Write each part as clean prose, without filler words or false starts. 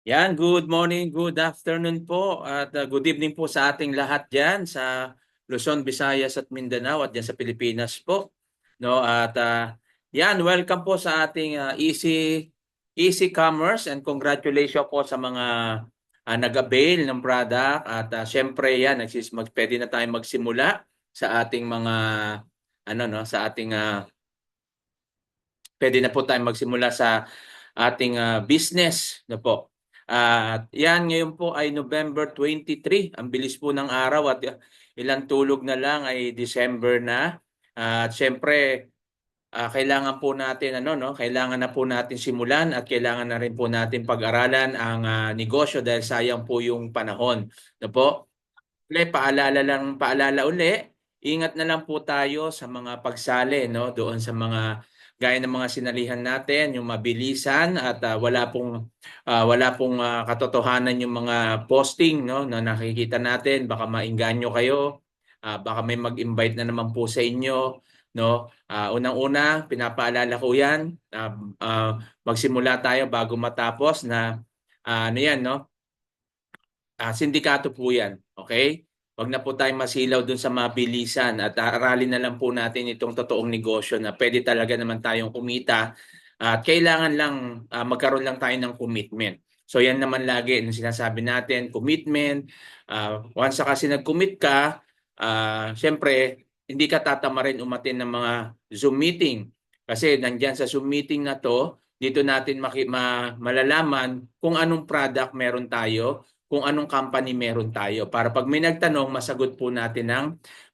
Yan, good morning, good afternoon po at good evening po sa ating lahat diyan sa Luzon, Visayas at Mindanao at diyan sa Pilipinas po. No, at yan, welcome po sa ating Easy Commerce and congratulations po sa mga nag-avail ng product at syempre yan, pwede na tayong magsimula sa ating mga sa ating pwede na po tayong magsimula sa ating business na po. At yan, ngayon po ay November 23. Ang bilis po ng araw at ilang tulog na lang ay December na. At syempre, kailangan po natin kailangan na po natin simulan at kailangan na rin po natin pag-aralan ang negosyo dahil sayang po yung panahon. No po? Paalala uli, ingat na lang po tayo sa mga pagsali, no, doon sa mga gaya ng mga sinalihan natin, yung mabilisan at wala pong katotohanan yung mga posting, no, na nakikita natin, baka maengganyo kayo, baka may mag-invite na naman po sa inyo, no. Unang-una, pinapaalala ko 'yan, magsimula tayo bago matapos na ano 'yan, no, sindikato po yan. Okay? Huwag na po tayong masilaw dun sa mabilisan at aralin na lang po natin itong totoong negosyo na pwede talaga naman tayong kumita at kailangan lang magkaroon lang tayo ng commitment. So yan naman lagi yung sinasabi natin, commitment. Once kasi nag-commit ka, syempre hindi ka tatamarin umatin ng mga Zoom meeting. Kasi nandyan sa Zoom meeting na to, dito natin malalaman kung anong product meron tayo, kung anong company meron tayo para pag may nagtanong, masagot po natin ng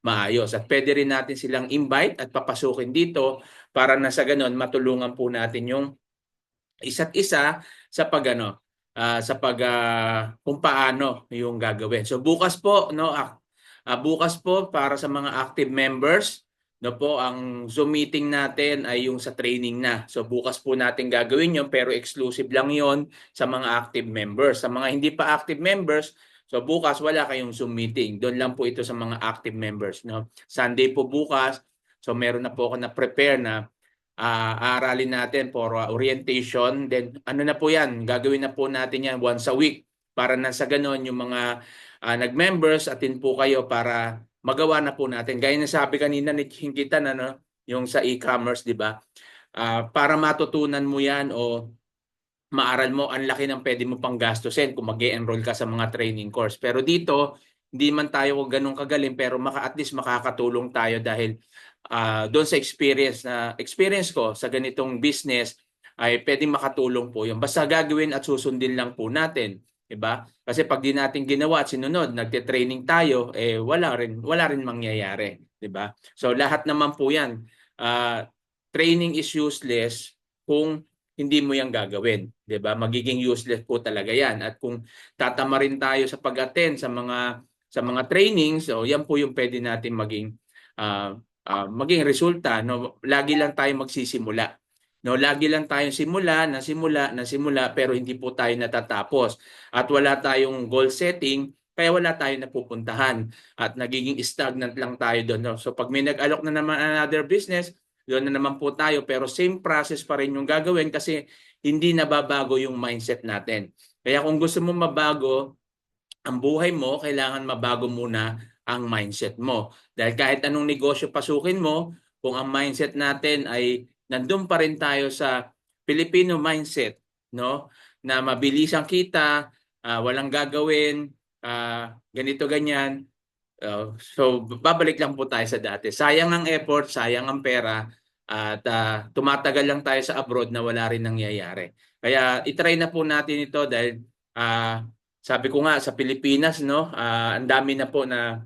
maayos. At pwede rin natin silang invite at papasukin dito para na sa ganon matulungan po natin yung isa't isa sa kung paano yung gagawin. So bukas po, no, bukas po para sa mga active members, no po, ang Zoom meeting natin ay yung sa training na. So bukas po natin gagawin yon pero exclusive lang yon sa mga active members. Sa mga hindi pa active members, so bukas wala kayong Zoom meeting. Doon lang po ito sa mga active members, no. Sunday po bukas. So meron na po ako na prepare na aaralin natin for orientation. Then ano na po yan, gagawin na po natin yan once a week para na sa ganon yung mga nag-members atin po kayo para magawa na po natin. Gaya na sabi kanina ni Hingitan, yung sa e-commerce, di ba? Para matutunan mo yan o maaral mo, ang laki ng pwede mo pang gastusin kung mag-enroll ka sa mga training course. Pero dito, hindi man tayo ganun kagaling pero at least makakatulong tayo dahil doon sa experience ko sa ganitong business ay pwedeng makatulong po yun. Basta gagawin at susundin lang po natin. Diba? Kasi pag di natin ginawa at sinunod, nagte-training tayo, wala rin mangyayari. Diba? So lahat naman po yan. Training is useless kung hindi mo yan gagawin, 'di ba? Magiging useless po talaga 'yan. At kung tatama rin tayo sa pag-attend sa mga trainings, so yan po yung pwede natin maging resulta, no? Lagi lang tayong magsisimula. No, lagi lang tayong simula pero hindi po tayo natatapos. At wala tayong goal setting, kaya wala tayong napupuntahan at nagiging stagnant lang tayo doon. No? So pag may nag-alok na naman another business, doon na naman po tayo pero same process pa rin yung gagawin kasi hindi nababago yung mindset natin. Kaya kung gusto mo mabago ang buhay mo, kailangan mabago muna ang mindset mo. Dahil kahit anong negosyo pasukin mo, kung ang mindset natin ay nandun pa rin tayo sa Filipino mindset, no? Na mabilis ang kita, walang gagawin, ganito ganyan. So babalik lang po tayo sa dati. Sayang ang effort, sayang ang pera, at tumatagal lang tayo sa abroad na wala rin nangyayari. Kaya itry na po natin ito dahil sabi ko nga sa Pilipinas, no, ang dami na po na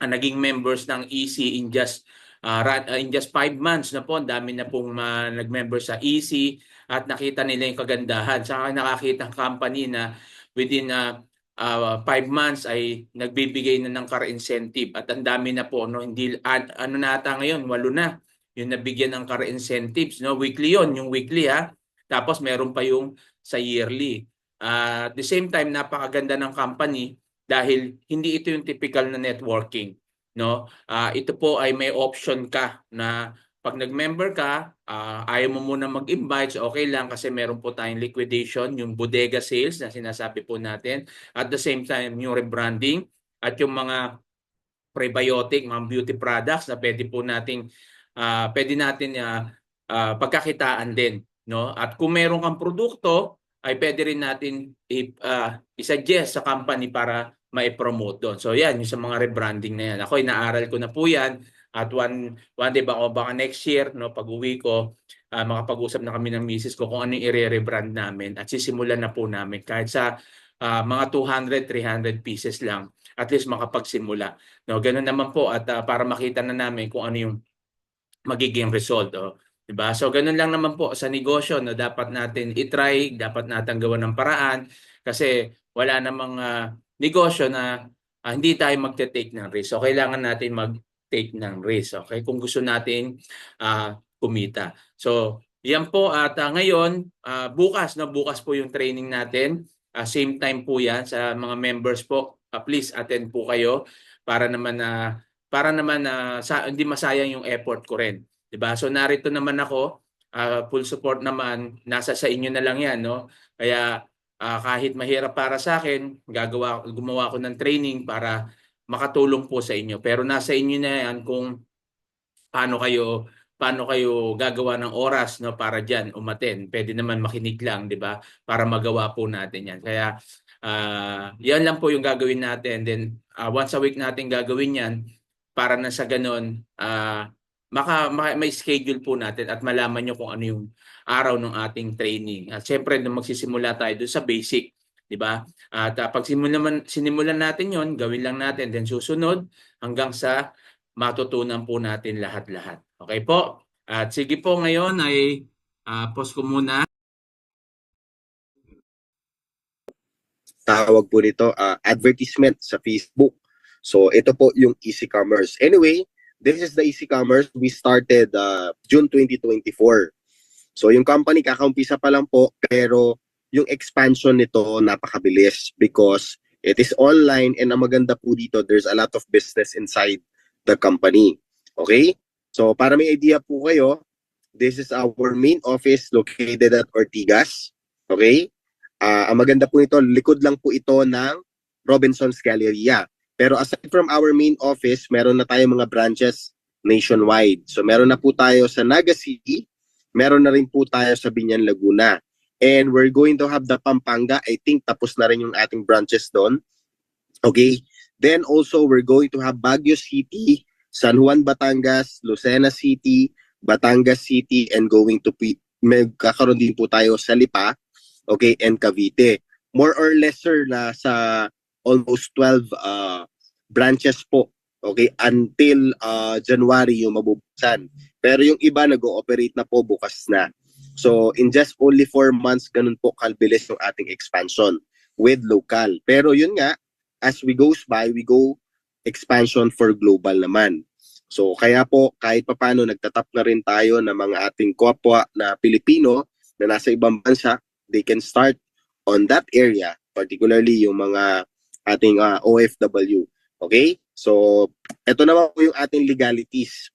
naging members ng EC in just 5 months na po. Ang dami na pong nag-member sa EC at nakita nila yung kagandahan. Saka nakakita ang company na within 5 months ay nagbibigay na ng car incentive at ang dami na po, no, hindi ano na ata ngayon, 8 na yung nabigyan ng car incentives, no, weekly yon, yung weekly tapos meron pa yung sa yearly. At the same time, napakaganda ng company dahil hindi ito yung typical na networking, no? Ito po ay may option ka na pag nag-member ka, ayaw mo muna mag-invite, so okay lang kasi meron po tayong liquidation, yung bodega sales na sinasabi po natin. At the same time, yung rebranding at yung mga prebiotic, mga beauty products na pwede natin pagkakitaan din, no? At kung meron kang produkto, ay pwede rin natin i-suggest sa company para ma-promote doon. So yan, yung sa mga rebranding na yan. Ako, inaaral ko na po yan. At one day baka next year, no, pag-uwi ko, makapag-usap na kami ng misis ko kung ano yung i-rebrand namin at sisimulan na po namin kahit sa mga 200, 300 pieces lang, at least makapagsimula. No, ganun naman po at para makita na namin kung ano yung magiging result, oh. 'Di ba? So ganun lang naman po sa negosyo na dapat natin i-try, dapat natin gawan ng paraan kasi wala namang negosyo na hindi tayo magte-take ng risk. So kailangan natin mag-take ng risk, okay? Kung gusto natin kumita. So yan po at ngayon bukas po yung training natin. Same time po yan sa mga members po. Please attend po kayo para naman hindi masayang yung effort ko rin. 'Di ba? So narito naman ako, full support naman, nasa sa inyo na lang 'yan, no? Kaya kahit mahirap para sa akin, gumawa ako ng training para makatulong po sa inyo. Pero nasa inyo na 'yan kung paano kayo gagawa ng oras, no, para diyan umattend. Pwede naman makinig lang, 'di ba? Para magawa po natin 'yan. Kaya yan lang po yung gagawin natin. Then once a week natin gagawin 'yan para na sa ganun may schedule po natin at malaman nyo kung ano yung araw ng ating training. At syempre, magsisimula tayo doon sa basic, di ba? At pag sinimulan natin yon, gawin lang natin, then susunod hanggang sa matutunan po natin lahat-lahat. Okay po? At sige po, ngayon ay pause ko muna. Tawag po nito advertisement sa Facebook. So ito po yung Easy Commerce. Anyway, this is the Easy Commerce. We started June 2024. So yung company kakaumpisa pa lang po, pero yung expansion nito napakabilis because it is online, and ang maganda po dito, there's a lot of business inside the company. Okay? So para may idea po kayo, this is our main office located at Ortigas. Okay? Ang maganda po nito, likod lang po ito ng Robinson's Galleria. Pero aside from our main office, meron na tayong mga branches nationwide. So meron na po tayo sa Naga City, meron na rin po tayo sa Binyan, Laguna. And we're going to have the Pampanga. I think tapos na rin yung ating branches doon. Okay? Then also, we're going to have Baguio City, San Juan, Batangas, Lucena City, Batangas City, and going to magkakaroon din po tayo sa Lipa, okay, and Cavite. More or lesser na sa almost 12 branches po, okay, until January yung mabubuksan. Pero yung iba nag-ooperate na po, bukas na. So in just only 4 months, ganun po kalbilis yung ating expansion with local. Pero yun nga, as we goes by, we go expansion for global naman. So kaya po kahit papano nagtatap na rin tayo ng mga ating kapwa na Pilipino na nasa ibang bansa, they can start on that area, particularly yung mga ating OFW. Okay? So, ito naman po yung ating legalities.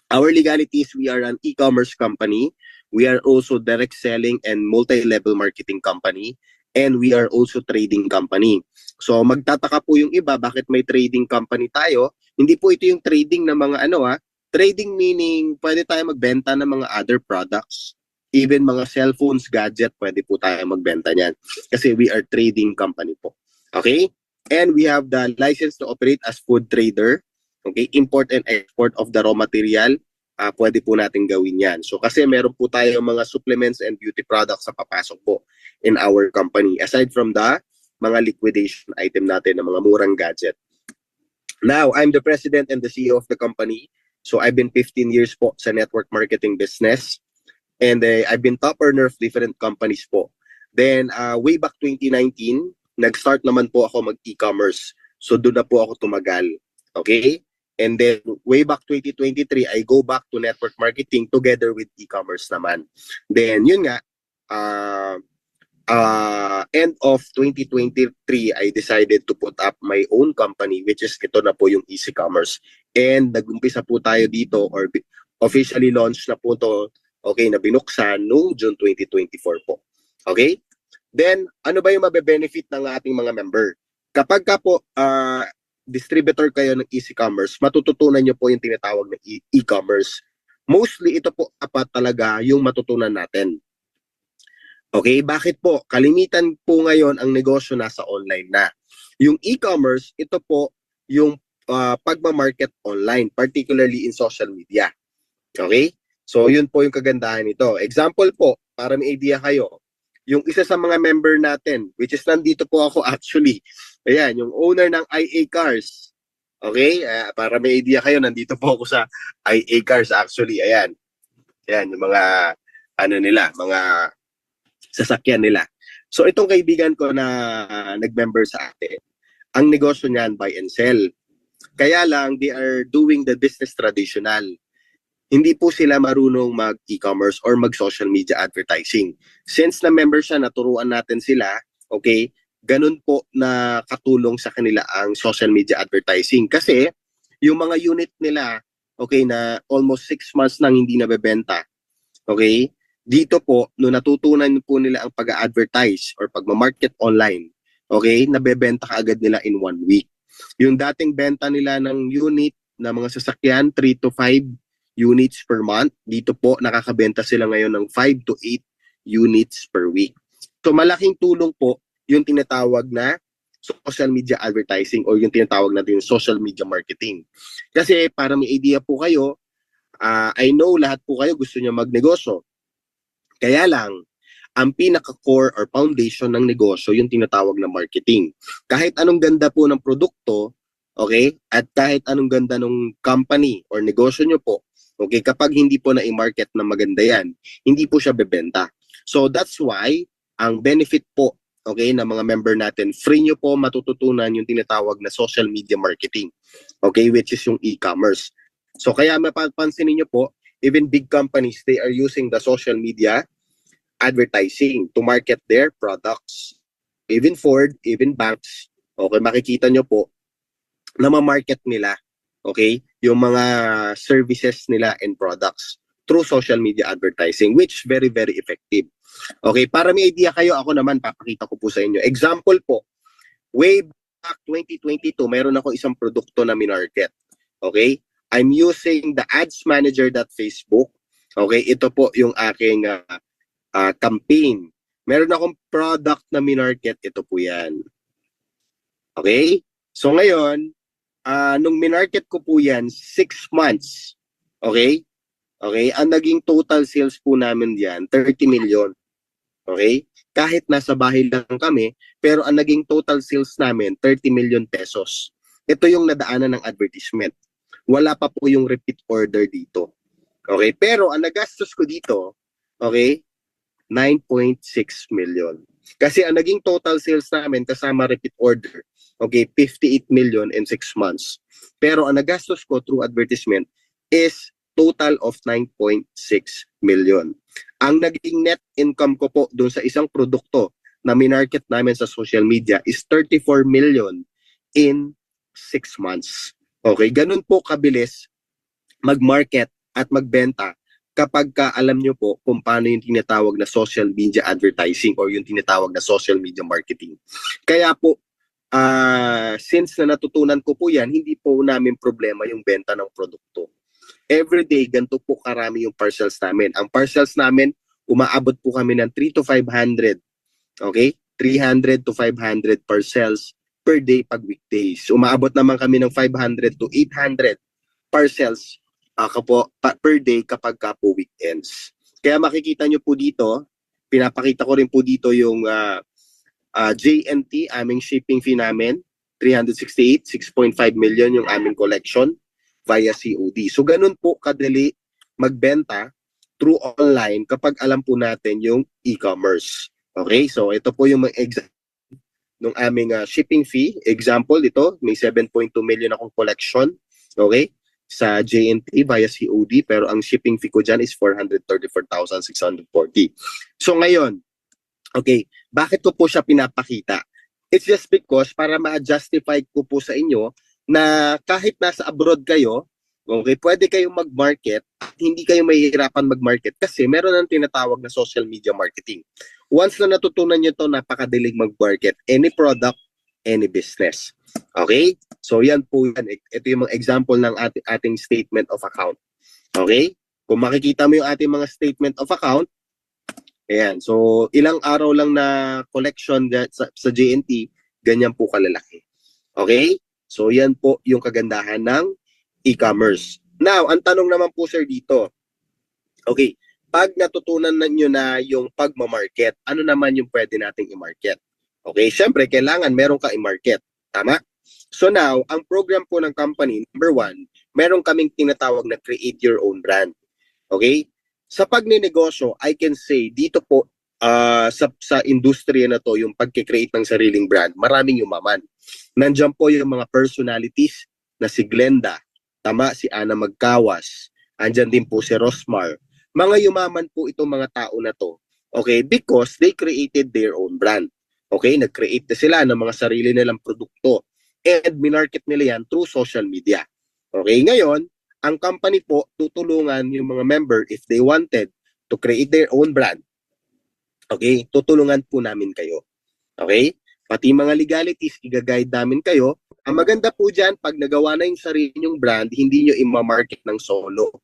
Our legalities, we are an e-commerce company. We are also direct selling and multi-level marketing company. And we are also trading company. So, magtataka po yung iba, bakit may trading company tayo? Hindi po ito yung trading na mga trading meaning, pwede tayo magbenta ng mga other products. Even mga cellphones, gadget, pwede po tayo magbenta niyan. Kasi we are trading company po. Okay? And we have the license to operate as food trader. Okay? Import and export of the raw material. Pwede po natin gawin yan. So kasi meron po tayo mga supplements and beauty products na papasok po in our company. Aside from the mga liquidation item natin na mga murang gadget. Now, I'm the president and the CEO of the company. So I've been 15 years po sa network marketing business. And I've been top earner of different companies po. Then, way back 2019, nag-start naman po ako mag-e-commerce. So, doon na po ako tumagal. Okay? And then, way back 2023, I go back to network marketing together with e-commerce naman. Then, yun nga, end of 2023, I decided to put up my own company, which is ito na po yung Easy Commerce. And nag-umpisa po tayo dito, or Officially launched na po to, okay, na binuksan noong June 2024 po. Okay? Then, ano ba yung mabe-benefit ng ating mga member? Kapag ka po distributor kayo ng easy commerce, matututunan nyo po yung tinatawag na e-commerce. Mostly, ito po dapat talaga yung matutunan natin. Okay, bakit po? Kalimitan po ngayon ang negosyo nasa online na. Yung e-commerce, ito po yung pagmamarket online, particularly in social media. Okay? So, yun po yung kagandahan nito. Example po, para may idea kayo, yung isa sa mga member natin, which is nandito po ako actually, ayan, yung owner ng IA Cars. Okay? Para may idea kayo, nandito po ako sa IA Cars actually. Ayan. Ayan, yung mga, ano nila, mga sasakyan nila. So itong kaibigan ko na nag-member sa atin, ang negosyo niyan buy and sell. Kaya lang, they are doing the business traditional. Hindi po sila marunong mag-e-commerce or mag-social media advertising. Since na member siya, naturuan natin sila, okay, ganun po na katulong sa kanila ang social media advertising. Kasi yung mga unit nila, okay, na almost 6 months nang hindi nabebenta, okay, dito po, no natutunan po nila ang pag-advertise or pag-market online, okay, nabebenta ka agad nila in 1 week. Yung dating benta nila ng unit na mga sasakyan, 3 to 5 units per month, dito po nakakabenta sila ngayon ng 5 to 8 units per week. So malaking tulong po yung tinatawag na social media advertising o yung tinatawag natin yung social media marketing. Kasi para may idea po kayo, I know lahat po kayo gusto niyo magnegosyo. Kaya lang, ang pinaka-core or foundation ng negosyo yung tinatawag na marketing. Kahit anong ganda po ng produkto, okay, at kahit anong ganda ng company or negosyo nyo po, okay, kapag hindi po na i-market na maganda yan, hindi po siya bebenta. So that's why, ang benefit po, okay, ng mga member natin, free nyo po matututunan yung tinatawag na social media marketing, okay, which is yung e-commerce. So kaya mapapansin niyo po, even big companies, they are using the social media advertising to market their products. Even Ford, even banks, okay, makikita nyo po na ma-market nila, okay, yung mga services nila and products through social media advertising, which very, very effective. Okay, para may idea kayo, ako naman, papakita ko po sa inyo. Example po, way back 2022, meron ako isang produkto na minarket. Okay, I'm using the ads manager.facebook. Okay, ito po yung aking campaign. Meron akong product na minarket, ito po yan. Okay? So ngayon, nung minarket ko po yan, 6 months. Okay? Okay? Ang naging total sales po namin yan, 30 million. Okay? Kahit nasa bahay lang kami, pero ang naging total sales namin, 30 million pesos. Ito yung nadaanan ng advertisement. Wala pa po yung repeat order dito. Okay? Pero ang nagastos ko dito, okay, 9.6 million. Kasi ang naging total sales namin kasama repeat order, okay, 58 million in 6 months. Pero ang nagastos ko through advertisement is total of 9.6 million. Ang naging net income ko po dun sa isang produkto na minarket namin sa social media is 34 million in 6 months. Okay, ganun po kabilis mag-market at magbenta kapag ka alam nyo po kung paano yung tinatawag na social media advertising or yung tinatawag na social media marketing. Kaya po, since na natutunan ko po yan, hindi po namin problema yung benta ng produkto. Everyday, ganito po karami yung parcels namin. Ang parcels namin, umaabot po kami ng 3 to 500. Okay? 300 to 500 parcels per day pag weekdays. Umaabot naman kami ng 500 to 800 parcels per day kapag ka po weekends. Kaya makikita nyo po dito, pinapakita ko rin po dito yung JNT, aming shipping fee namin, 368, 6.5 million yung aming collection via COD. So ganun po kadali magbenta through online kapag alam po natin yung e-commerce. Okay, so ito po yung example ng aming shipping fee. Example, ito, may 7.2 million akong collection. Okay, sa JNT via COD, pero ang shipping fee ko dyan is 434,640. So ngayon, okay, bakit ko po siya pinapakita? It's just because para ma-justify ko po sa inyo na kahit nasa abroad kayo, Okay, pwede kayong mag-market, hindi kayo mahihirapan mag-market kasi meron ng tinatawag na social media marketing. Once na natutunan nyo to, napakadaling mag-market. Any product, any business. Okay? So yan po yan. Ito yung mga example ng ating statement of account. Okay? Kung makikita mo yung ating mga statement of account, ayan. So ilang araw lang na collection sa JNT, ganyan po kalalaki. Okay? So yan po yung kagandahan ng e-commerce. Now, ang tanong naman po sir dito, okay, pag natutunan nyo na yung pagmamarket, ano naman yung pwede nating i-market? Okay, syempre, kailangan meron ka i-market. Tama? So now, ang program po ng company, number 1, meron kaming tinatawag na create your own brand. Okay? Sa pagninegosyo, I can say, dito po, sa industriya na to, yung pagkikreate ng sariling brand, maraming yumaman. Nandiyan po yung mga personalities na si Glenda, tama, si Ana Magkawas, andyan din po si Rosmar. Mga yumaman po itong mga tao na to, okay, because they created their own brand. Okay, nag-create na sila ng mga sarili nilang produkto and minarket nila yan through social media. Okay, ngayon, ang company po tutulungan yung mga member if they wanted to create their own brand. Okay, tutulungan po namin kayo. Okay? Pati mga legalities, i-guide namin kayo. Ang maganda po dyan, pag nagawa na yung sarili nyong brand, hindi nyo i-market ng solo.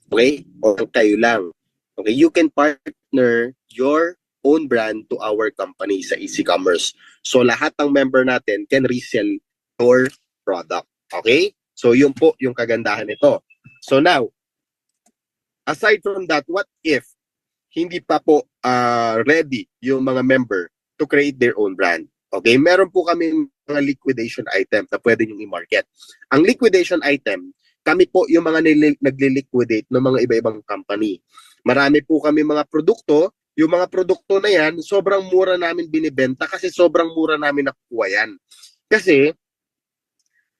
Okay? O kayo lang. Okay? You can partner your own brand to our company sa Easy Commerce. So, lahat ng member natin can resell your product. Okay? So, yun po yung kagandahan nito. So, now, aside from that, what if hindi pa po ready yung mga member to create their own brand? Okay, meron po kami mga liquidation item na pwede nyo i-market. Ang liquidation item, kami po yung mga nagli-liquidate ng mga iba-ibang company. Marami po kami mga produkto. Yung mga produkto na yan, sobrang mura namin binibenta kasi sobrang mura namin nakukuha yan. Kasi,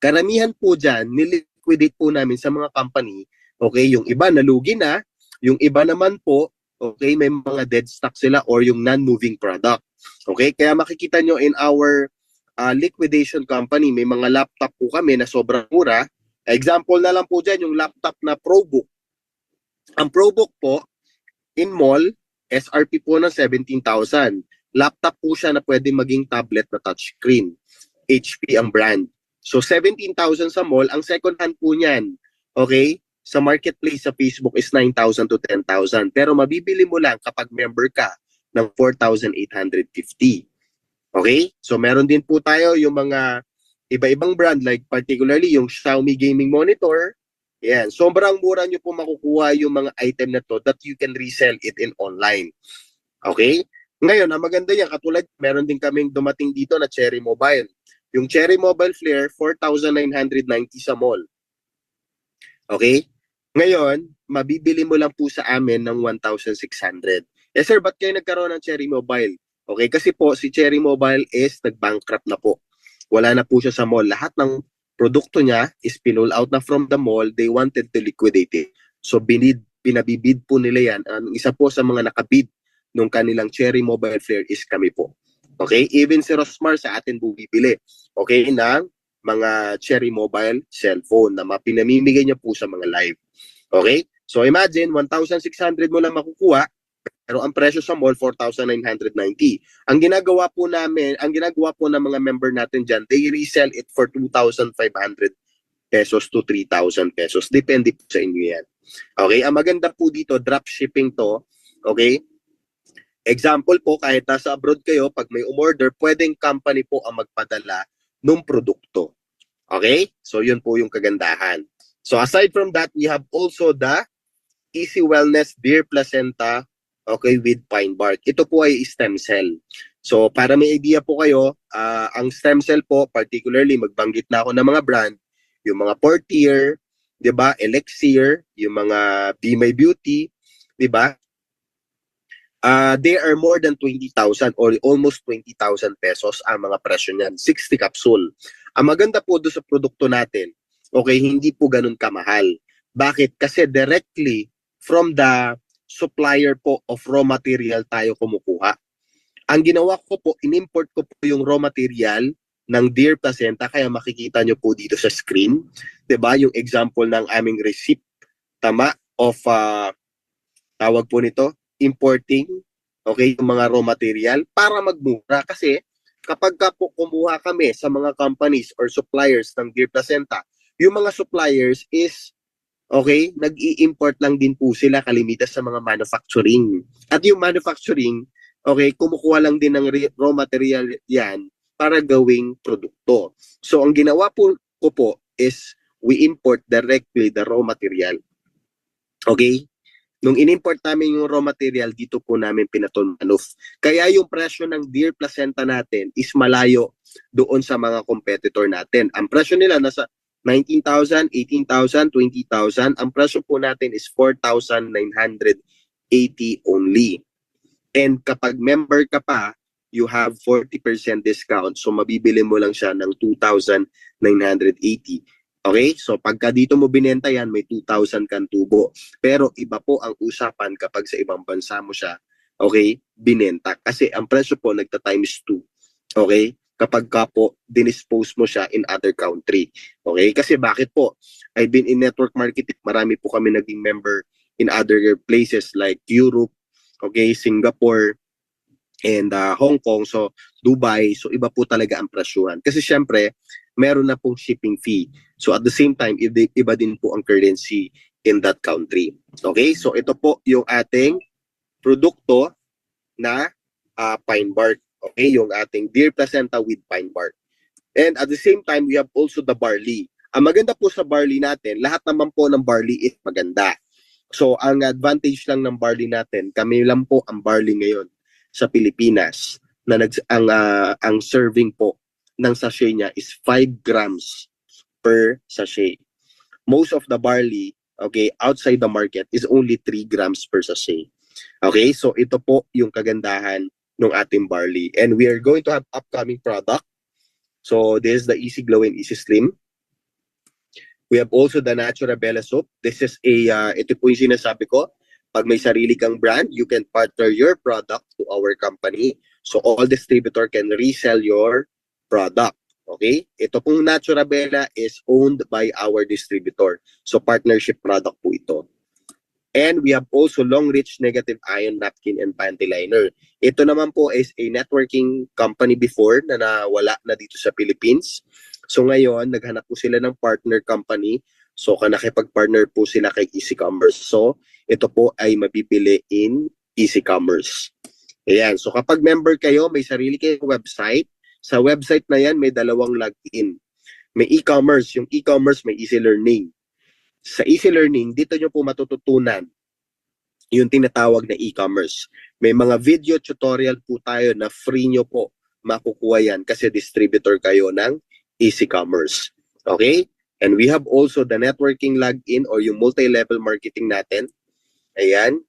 karamihan po dyan, niliquidate po namin sa mga company. Okay, yung iba nalugi na, yung iba naman po, okay, may mga dead stock sila or yung non-moving product. Okay, kaya makikita nyo in our liquidation company, may mga laptop po kami na sobrang mura. Example na lang po dyan, yung laptop na ProBook. Ang ProBook po, in mall, SRP po ng 17,000. Laptop po siya na pwede maging tablet na touchscreen. HP ang brand. So 17,000 sa mall, ang second hand po niyan, okay, sa marketplace sa Facebook is 9,000 to 10,000. Pero mabibili mo lang kapag member ka ng 4,850. Okay? So meron din po tayo yung mga iba-ibang brand like particularly yung Xiaomi gaming monitor. Yan. Sobrang mura nyo po makukuha yung mga item na to that you can resell it in online. Okay? Ngayon, ang maganda yan, katulad, meron din kaming dumating dito na Cherry Mobile. Yung Cherry Mobile Flare, 4,990 sa mall. Okay? Ngayon, mabibili mo lang po sa amin ng 1,600. Eh sir, ba't kayo nagkaroon ng Cherry Mobile? Okay, kasi po si Cherry Mobile is nag-bankrupt na po. Wala na po siya sa mall. Lahat ng produkto niya is pinull out na from the mall. They wanted to liquidate it. So pinabibid po nila yan. Ang isa po sa mga nakabid nung kanilang Cherry Mobile Flare is kami po. Okay, even si Rosmar sa atin bumibili. Okay, ng mga Cherry Mobile cellphone na pinamimigay niya po sa mga live. Okay? So imagine 1,600 mo lang makukuha pero ang presyo sa mall 4,990. Ang ginagawa po ng mga member natin diyan, they resell it for 2,500 pesos to 3,000 pesos. Depende po sa inyo yan. Okay? Ang maganda po dito, drop shipping to. Okay? Example po, kahit nasa abroad kayo, pag may umorder, pwedeng company po ang magpadala ng produkto. Okay? So, yun po yung kagandahan. So, aside from that, we have also the Easy Wellness Beer Placenta, okay, with pine bark. Ito po ay stem cell. So, para may idea po kayo, ang stem cell po, particularly, magbanggit na ako ng mga brand, yung mga Portier, di ba, Elixir, yung mga Be My Beauty, di ba? They are more than 20,000 or almost 20,000 pesos ang mga presyo niyan. 60 capsule. Ang maganda po doon sa produkto natin, okay, hindi po ganun kamahal. Bakit? Kasi directly from the supplier po of raw material tayo kumukuha. Ang ginawa ko po, in-import ko po yung raw material, ng Dear Placenta, kaya makikita nyo po dito sa screen, 'di ba, yung example ng aming receipt, tama, of tawag po nito, importing, okay, yung mga raw material para magmura. Kasi kapag ka po kumuha kami sa mga companies or suppliers ng Dear Placenta, yung mga suppliers is, okay, nag-i-import lang din po sila kalimitan sa mga manufacturing. At yung manufacturing, okay, kumukuha lang din ng raw material yan para gawing produkto. So ang ginawa po ko po is we import directly the raw material. Okay? Nung in-import namin yung raw material, dito po namin pinaton-manuf. Kaya yung presyo ng Dear Placenta natin is malayo doon sa mga competitor natin. Ang presyo nila nasa 19,000, 18,000, 20,000. Ang presyo po natin is 4,980 only. And kapag member ka pa, you have 40% discount. So mabibili mo lang siya ng 2,980. Okay? So pagka dito mo binenta yan, may 2,000 kang tubo. Pero iba po ang usapan kapag sa ibang bansa mo siya, okay, binenta. Kasi ang presyo po nagta-times 2. Okay? Kapag ka po dinispose mo siya in other country. Okay? Kasi bakit po? I've been in network marketing. Marami po kami naging member in other places like Europe, okay, Singapore, and Hong Kong, so Dubai, so iba po talaga ang presyuhan. Kasi syempre, meron na pong shipping fee. So at the same time, iba din po ang currency in that country. Okay, so ito po yung ating produkto na pine bark. Okay, yung ating Dear Placenta with pine bark. And at the same time, we have also the barley. Ang maganda po sa barley natin, lahat naman po ng barley is maganda. So ang advantage lang ng barley natin, kami lang po ang barley ngayon sa Pilipinas na ang serving po ng sachet niya is 5 grams per sachet. Most of the barley, okay, outside the market is only 3 grams per sachet. Okay, so ito po yung kagandahan ng ating barley. And we are going to have upcoming product. So this is the Easy Glow and Easy Slim. We have also the Natura Bella Soap. This is ito po yung sinasabi ko, pag may sarili kang brand, you can partner your product to our company. So all distributor can resell your product. Okay? Ito pong Natura Bella is owned by our distributor. So partnership product po ito. And we have also Long Reach Negative Ion Napkin and Panty Liner. Ito naman po is a networking company before na nawala na dito sa Philippines. So ngayon, naghanap po sila ng partner company. So nakipag-partner po sila kay Easy Commerce. So ito po ay mabibili in Easy Commerce. Ayan. So kapag member kayo, may sarili kayong website. Sa website na yan, may dalawang login. May e-commerce. Yung e-commerce, may Easy Learning. Sa Easy Learning, dito nyo po matututunan yung tinatawag na e-commerce. May mga video tutorial po tayo na free nyo po makukuha yan kasi distributor kayo ng Easy Commerce. Okay? And we have also the networking login or yung multi-level marketing natin. Ayan.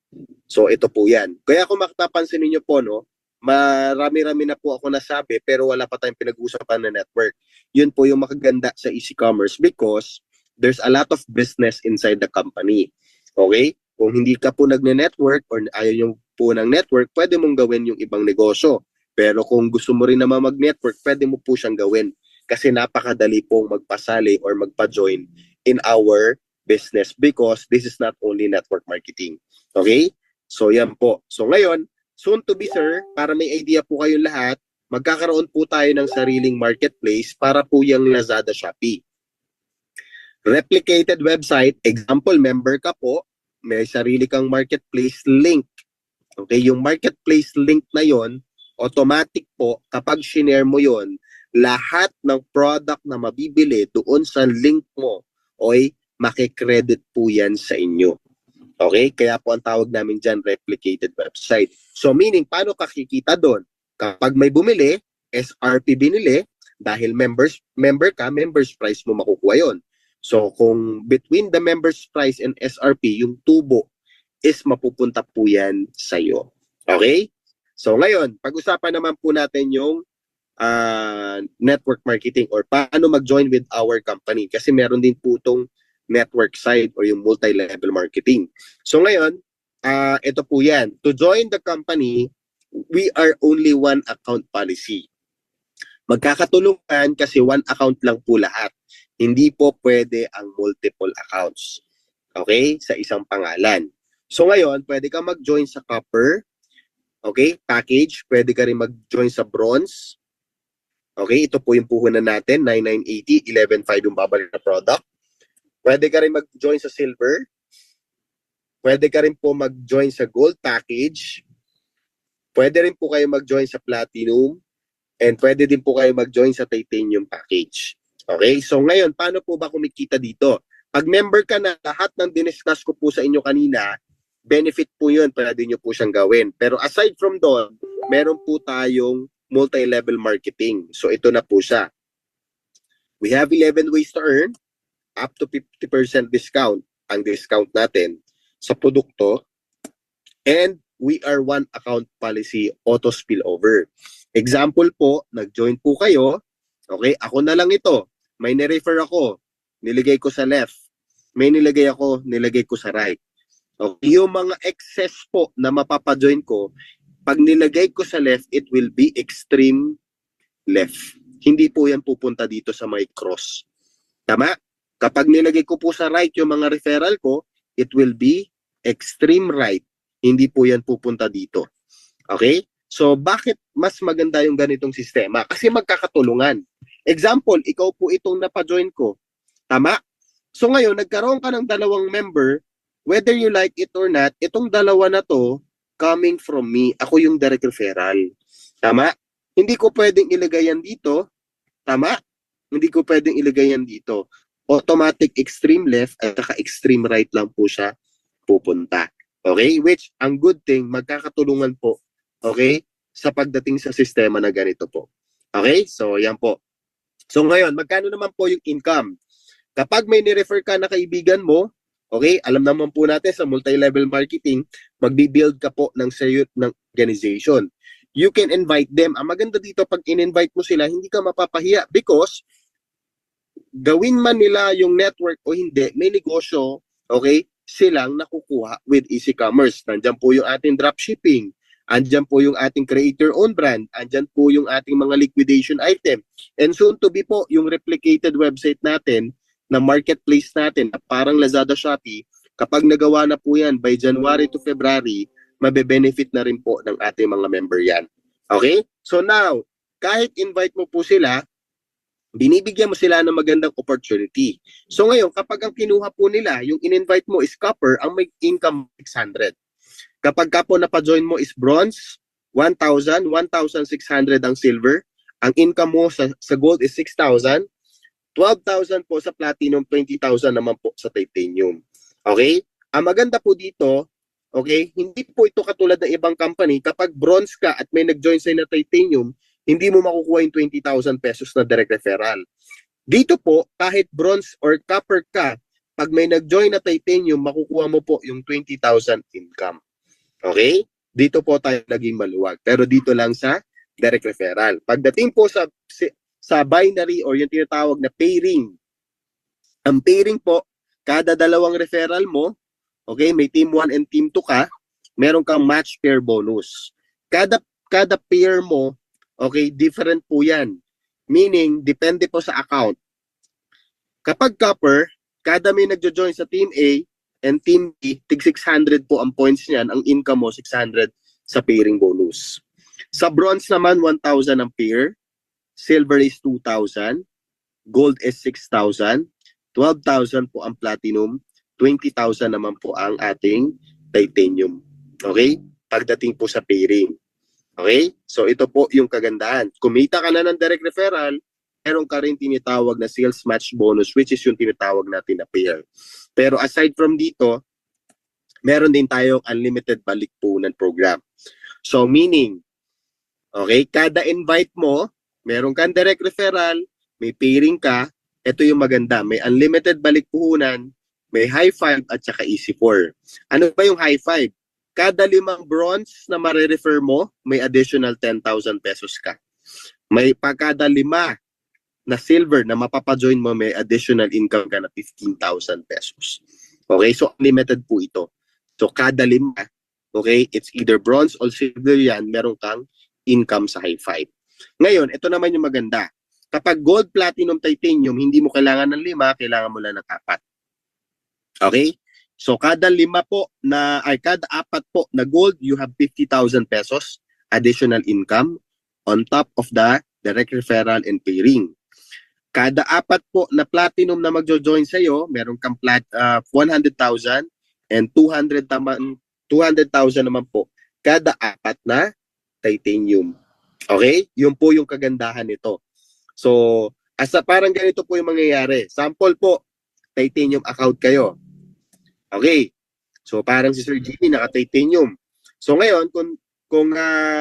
So ito po yan. Kaya kung makatapansin niyo po, no, marami-rami na po ako nasabi pero wala pa tayong pinag-uusapan na network. Yun po yung makaganda sa Easy Commerce because there's a lot of business inside the company. Okay? Kung hindi ka po nagne-network or ayaw nyo po ng network, pwede mong gawin yung ibang negosyo. Pero kung gusto mo rin naman mag-network, pwede mo po siyang gawin. Kasi napakadali pong magpasali or magpa-join in our business because this is not only network marketing. Okay? So yan po. So ngayon, soon to be sir, para may idea po kayong lahat, magkakaroon po tayo ng sariling marketplace para po yung Lazada, Shopee. Replicated website, example, member ka po, may sarili kang marketplace link. Okay, yung marketplace link na yon, automatic po, kapag shinare mo yon, lahat ng product na mabibili doon sa link mo, oy, makikredit po yan sa inyo. Okay, kaya po ang tawag namin dyan, replicated website. So meaning, paano kakikita doon? Kapag may bumili, SRP binili, dahil member ka, members price mo makukuha yon. So kung between the members price and SRP, yung tubo is mapupunta po yan sa iyo. Okay? So ngayon, pag-usapan naman po natin yung network marketing or paano mag-join with our company kasi meron din po itong network side or yung multi-level marketing. So ngayon, ito po yan. To join the company, we are only one account policy. Magkakatulungan kasi one account lang po lahat. Hindi po pwede ang multiple accounts. Okay? Sa isang pangalan. So ngayon, pwede ka mag-join sa copper, okay, package. Pwede ka rin mag-join sa bronze. Okay, ito po yung puhunan natin, 9980, 11.5 yung babalik na product. Pwede ka rin mag-join sa silver. Pwede ka rin po mag-join sa gold package. Pwede rin po kayo mag-join sa platinum. And pwede din po kayo mag-join sa titanium package. Okay? So ngayon, paano po ba kumikita dito? Pag member ka na, lahat ng diniscuss ko po sa inyo kanina, benefit po yun, pwede nyo po siyang gawin. Pero aside from doon, meron po tayong multi-level marketing. So ito na po siya. We have 11 ways to earn, up to 50% discount ang discount natin sa produkto. And we are one account policy auto spillover. Example po, nag-join po kayo. Okay, ako na lang ito. May nirefer ako, nilagay ko sa left. May nilagay ako, nilagay ko sa right. Okay, yung mga excess po na mapapajoin ko, pag nilagay ko sa left, it will be extreme left. Hindi po yan pupunta dito sa may cross. Tama? Kapag nilagay ko po sa right yung mga referral ko, it will be extreme right. Hindi po yan pupunta dito. Okay? So, bakit mas maganda yung ganitong sistema? Kasi magkakatulungan. Example, ikaw po itong napajoin ko. Tama? So, ngayon, nagkaroon ka ng dalawang member, whether you like it or not, itong dalawa na to, coming from me, ako yung direct referral. Tama? Hindi ko pwedeng ilagay yan dito. Tama? Hindi ko pwedeng ilagay yan dito. Automatic extreme left at saka extreme right lang po siya pupunta. Okay? Which, ang good thing, magkakatulungan po. Okay? Sa pagdating sa sistema na ganito po. Okay? So, yan po. So, ngayon, magkano naman po yung income? Kapag may nirefer ka na kaibigan mo, okay, alam naman po natin sa multi-level marketing, magbi-build ka po ng organization. You can invite them. Ang maganda dito, pag in-invite mo sila, hindi ka mapapahiya because gawin man nila yung network o hindi, may negosyo, okay, silang nakukuha with easy commerce. Nandiyan po yung ating dropshipping. Andyan po yung ating creator-owned brand. Andyan po yung ating mga liquidation item. And soon to be po, yung replicated website natin, na marketplace natin, parang Lazada, Shopee, kapag nagawa na po yan by January to February, mabe-benefit na rin po ng ating mga member yan. Okay? So now, kahit invite mo po sila, binibigyan mo sila ng magandang opportunity. So ngayon, kapag ang kinuha po nila, yung in-invite mo is copper, ang may income 600. Kapag ka po napajoin mo is bronze, 1,000, 1,600 ang silver. Ang income mo sa gold is 6,000. 12,000 po sa platinum, 20,000 naman po sa titanium. Okay? Ang maganda po dito, okay, hindi po ito katulad ng ibang company. Kapag bronze ka at may nag-join sa'yo na titanium, hindi mo makukuha yung 20,000 pesos na direct referral. Dito po, kahit bronze or copper ka, pag may nag-join na titanium, makukuha mo po yung 20,000 income. Okay? Dito po tayo naging maluwag. Pero dito lang sa direct referral. Pagdating po sa binary or yung tinatawag na pairing. Ang pairing po, kada dalawang referral mo, okay, may team 1 and team 2 ka, meron kang match pair bonus. Kada pair mo, okay, different po yan. Meaning, depende po sa account. Kapag copper, kada may nagjo-join sa team A and team B, tig 600 po ang points niyan, ang income mo 600 sa pairing bonus. Sa bronze naman, 1,000 ang pair. Silver is 2,000. Gold is 6,000. 12,000 po ang platinum. 20,000 naman po ang ating titanium. Okay? Pagdating po sa pairing. Okay? So ito po yung kagandahan. Kumita ka na ng direct referral, meron ka rin tinitawag na sales match bonus, which is yung tinitawag natin na pair. Pero aside from dito, meron din tayong unlimited balikpunan program. So meaning, okay, kada invite mo, meron kang direct referral, may pairing ka, ito yung maganda, may unlimited balikpunan, may high five at saka easy 4. Ano ba yung high five? Kada 5 bronze na mare-refer mo, may additional 10,000 pesos ka. May pagkada 5 na silver na mapapajoin mo, may additional income ka na 15,000 pesos. Okay, so unlimited po ito. So kada 5, okay, it's either bronze or silver yan, meron kang income sa high five. Ngayon, ito naman yung maganda. Kapag gold, platinum, titanium, hindi mo kailangan ng 5, kailangan mo lang ng 4. Okay? So kada 5 po na ay kada 4 po na gold, you have 50,000 pesos additional income on top of the direct referral and pairing. Kada 4 po na platinum na magjo-join sa iyo, meron kang 100,000 and 200,000 naman po kada 4 na titanium. Okay? Yun po yung kagandahan nito. So, parang ganito po yung mangyayari. Sample po, titanium account kayo. Okay. So parang si Sir Jimmy naka-titanium. So ngayon, kung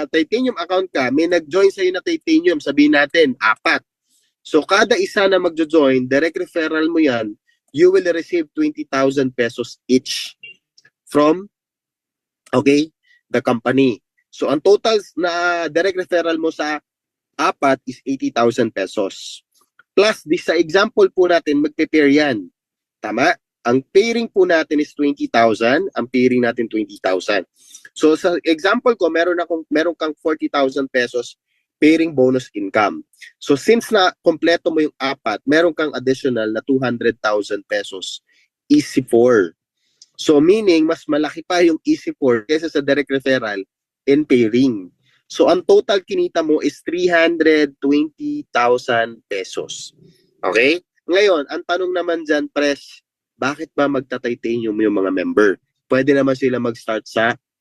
titanium account ka, may nag-join sa'yo na titanium, sabihin natin, 4. So kada isa na magjo-join, direct referral mo yan, you will receive 20,000 pesos each from, okay, the company. So ang total na direct referral mo sa 4 is 80,000 pesos. Plus, sa example po natin, magpe-pair yan. Tama? Ang pairing po natin is 20,000, ang pairing natin 20,000. So sa example ko, meron kang 40,000 pesos pairing bonus income. So since na kompleto mo yung 4, meron kang additional na 200,000 pesos easy 4. So meaning mas malaki pa yung easy 4 kaysa sa direct referral and pairing. So ang total kinita mo is 320,000 pesos. Okay? Ngayon, ang tanong naman dyan, Pres, bakit ba magta-titanium yung mga member? Pwede naman sila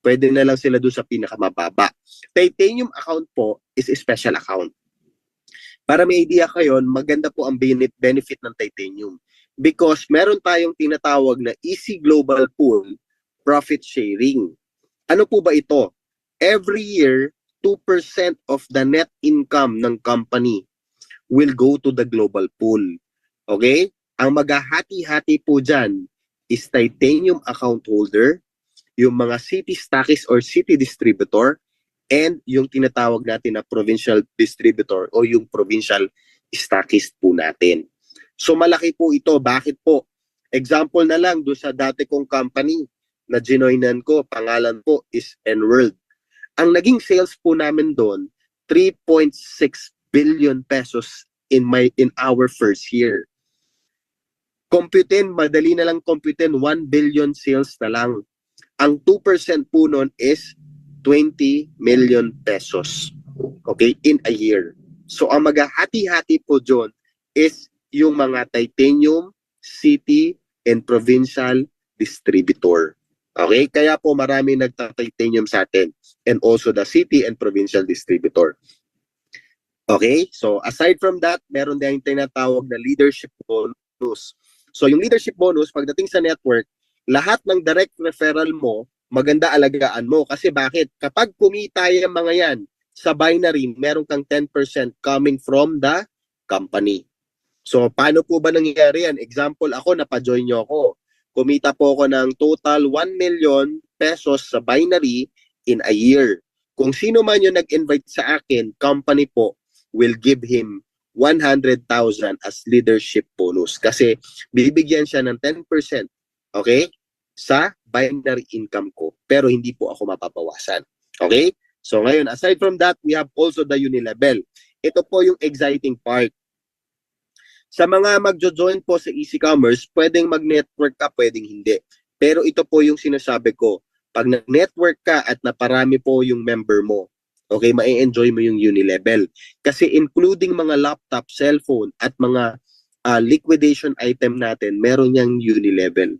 pwede na lang sila doon sa pinakamababa. Titanium account po is a special account. Para may idea kayo, maganda po ang benefit ng titanium. Because meron tayong tinatawag na Easy Global Pool Profit Sharing. Ano po ba ito? Every year, 2% of the net income ng company will go to the global pool. Okay? Ang maghahati-hati po dyan is titanium account holder, yung mga city stockists or city distributor, and yung tinatawag natin na provincial distributor o yung provincial stockist po natin. So malaki po ito. Bakit po? Example na lang doon sa dati kong company na ginoinan ko, pangalan po is Enworld. Ang naging sales po namin doon, 3.6 billion pesos in our first year. Madali na lang computin, 1 billion sales na lang. Ang 2% po nun is 20 million pesos. Okay? In a year. So, ang maghahati-hati po dyan is yung mga titanium, city, and provincial distributor. Okay? Kaya po marami nagta-titanium sa atin. And also the city and provincial distributor. Okay? So, aside from that, meron din tinatawag na leadership bonus. So yung leadership bonus, pagdating sa network, lahat ng direct referral mo, maganda alagaan mo. Kasi bakit? Kapag kumita yung mga yan sa binary, meron kang 10% coming from the company. So paano po ba nangyayari yan? Example, ako, napajoin nyo ako. Kumita po ako ng total 1 million pesos sa binary in a year. Kung sino man yung nag-invite sa akin, company po will give him 100,000 as leadership bonus kasi bibigyan siya ng 10%, okay, sa binary income ko, pero hindi po ako mapapawasan. Okay? So ngayon, aside from that, we have also the unilevel. Ito po yung exciting part. Sa mga magjo-join po sa Easy Commerce, pwedeng mag-network ka, pwedeng hindi. Pero ito po yung sinasabi ko, pag nag-network ka at naparami po yung member mo, okay, ma-enjoy mo yung unilevel. Kasi including mga laptop, cellphone, at mga liquidation item natin, meron yung unilevel.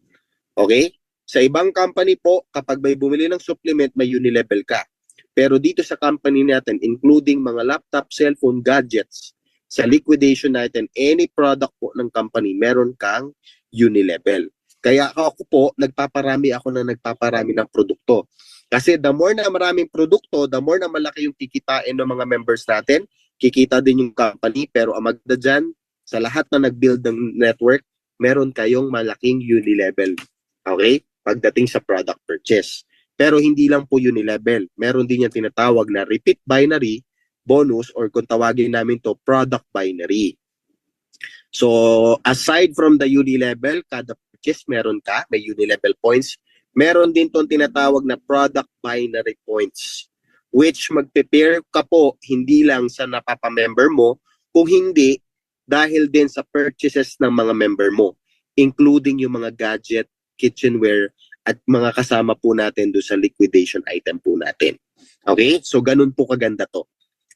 Okay? Sa ibang company po, kapag may bumili ng supplement, may unilevel ka. Pero dito sa company natin, including mga laptop, cellphone, gadgets, sa liquidation natin, any product po ng company, meron kang unilevel. Kaya ako po, nagpaparami ng produkto. Kasi the more na maraming produkto, the more na malaki yung kikitain ng mga members natin, kikita din yung company, pero ang maganda dyan, sa lahat na nag-build ng network, meron kayong malaking unilevel. Okay? Pagdating sa product purchase. Pero hindi lang po unilevel. Meron din yung tinatawag na repeat binary, bonus, or kung tawagin namin to, product binary. So, aside from the unilevel, kada purchase meron ka, may unilevel points. Meron din tong tinatawag na product binary points. which magpe-pair ka po hindi lang sa napapamember mo, kung hindi dahil din sa purchases ng mga member mo, including yung mga gadget, kitchenware, at mga kasama po natin doon sa liquidation item po natin. Okay? So, ganun po kaganda to.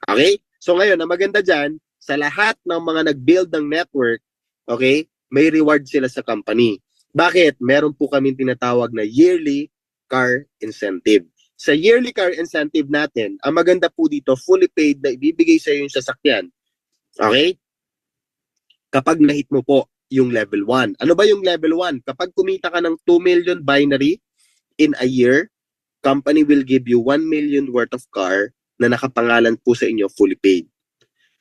Okay? So, ngayon, ang maganda dyan, sa lahat ng mga nag-build ng network, okay, may reward sila sa company. Bakit? Meron po kami tinatawag na yearly car incentive. Sa yearly car incentive natin, ang maganda po dito, fully paid na ibibigay sa iyo yung sasakyan. Okay? Kapag na-hit mo po yung level 1. Ano ba yung level 1? Kapag kumita ka ng 2 million binary in a year, company will give you 1 million worth of car na nakapangalan po sa inyo fully paid.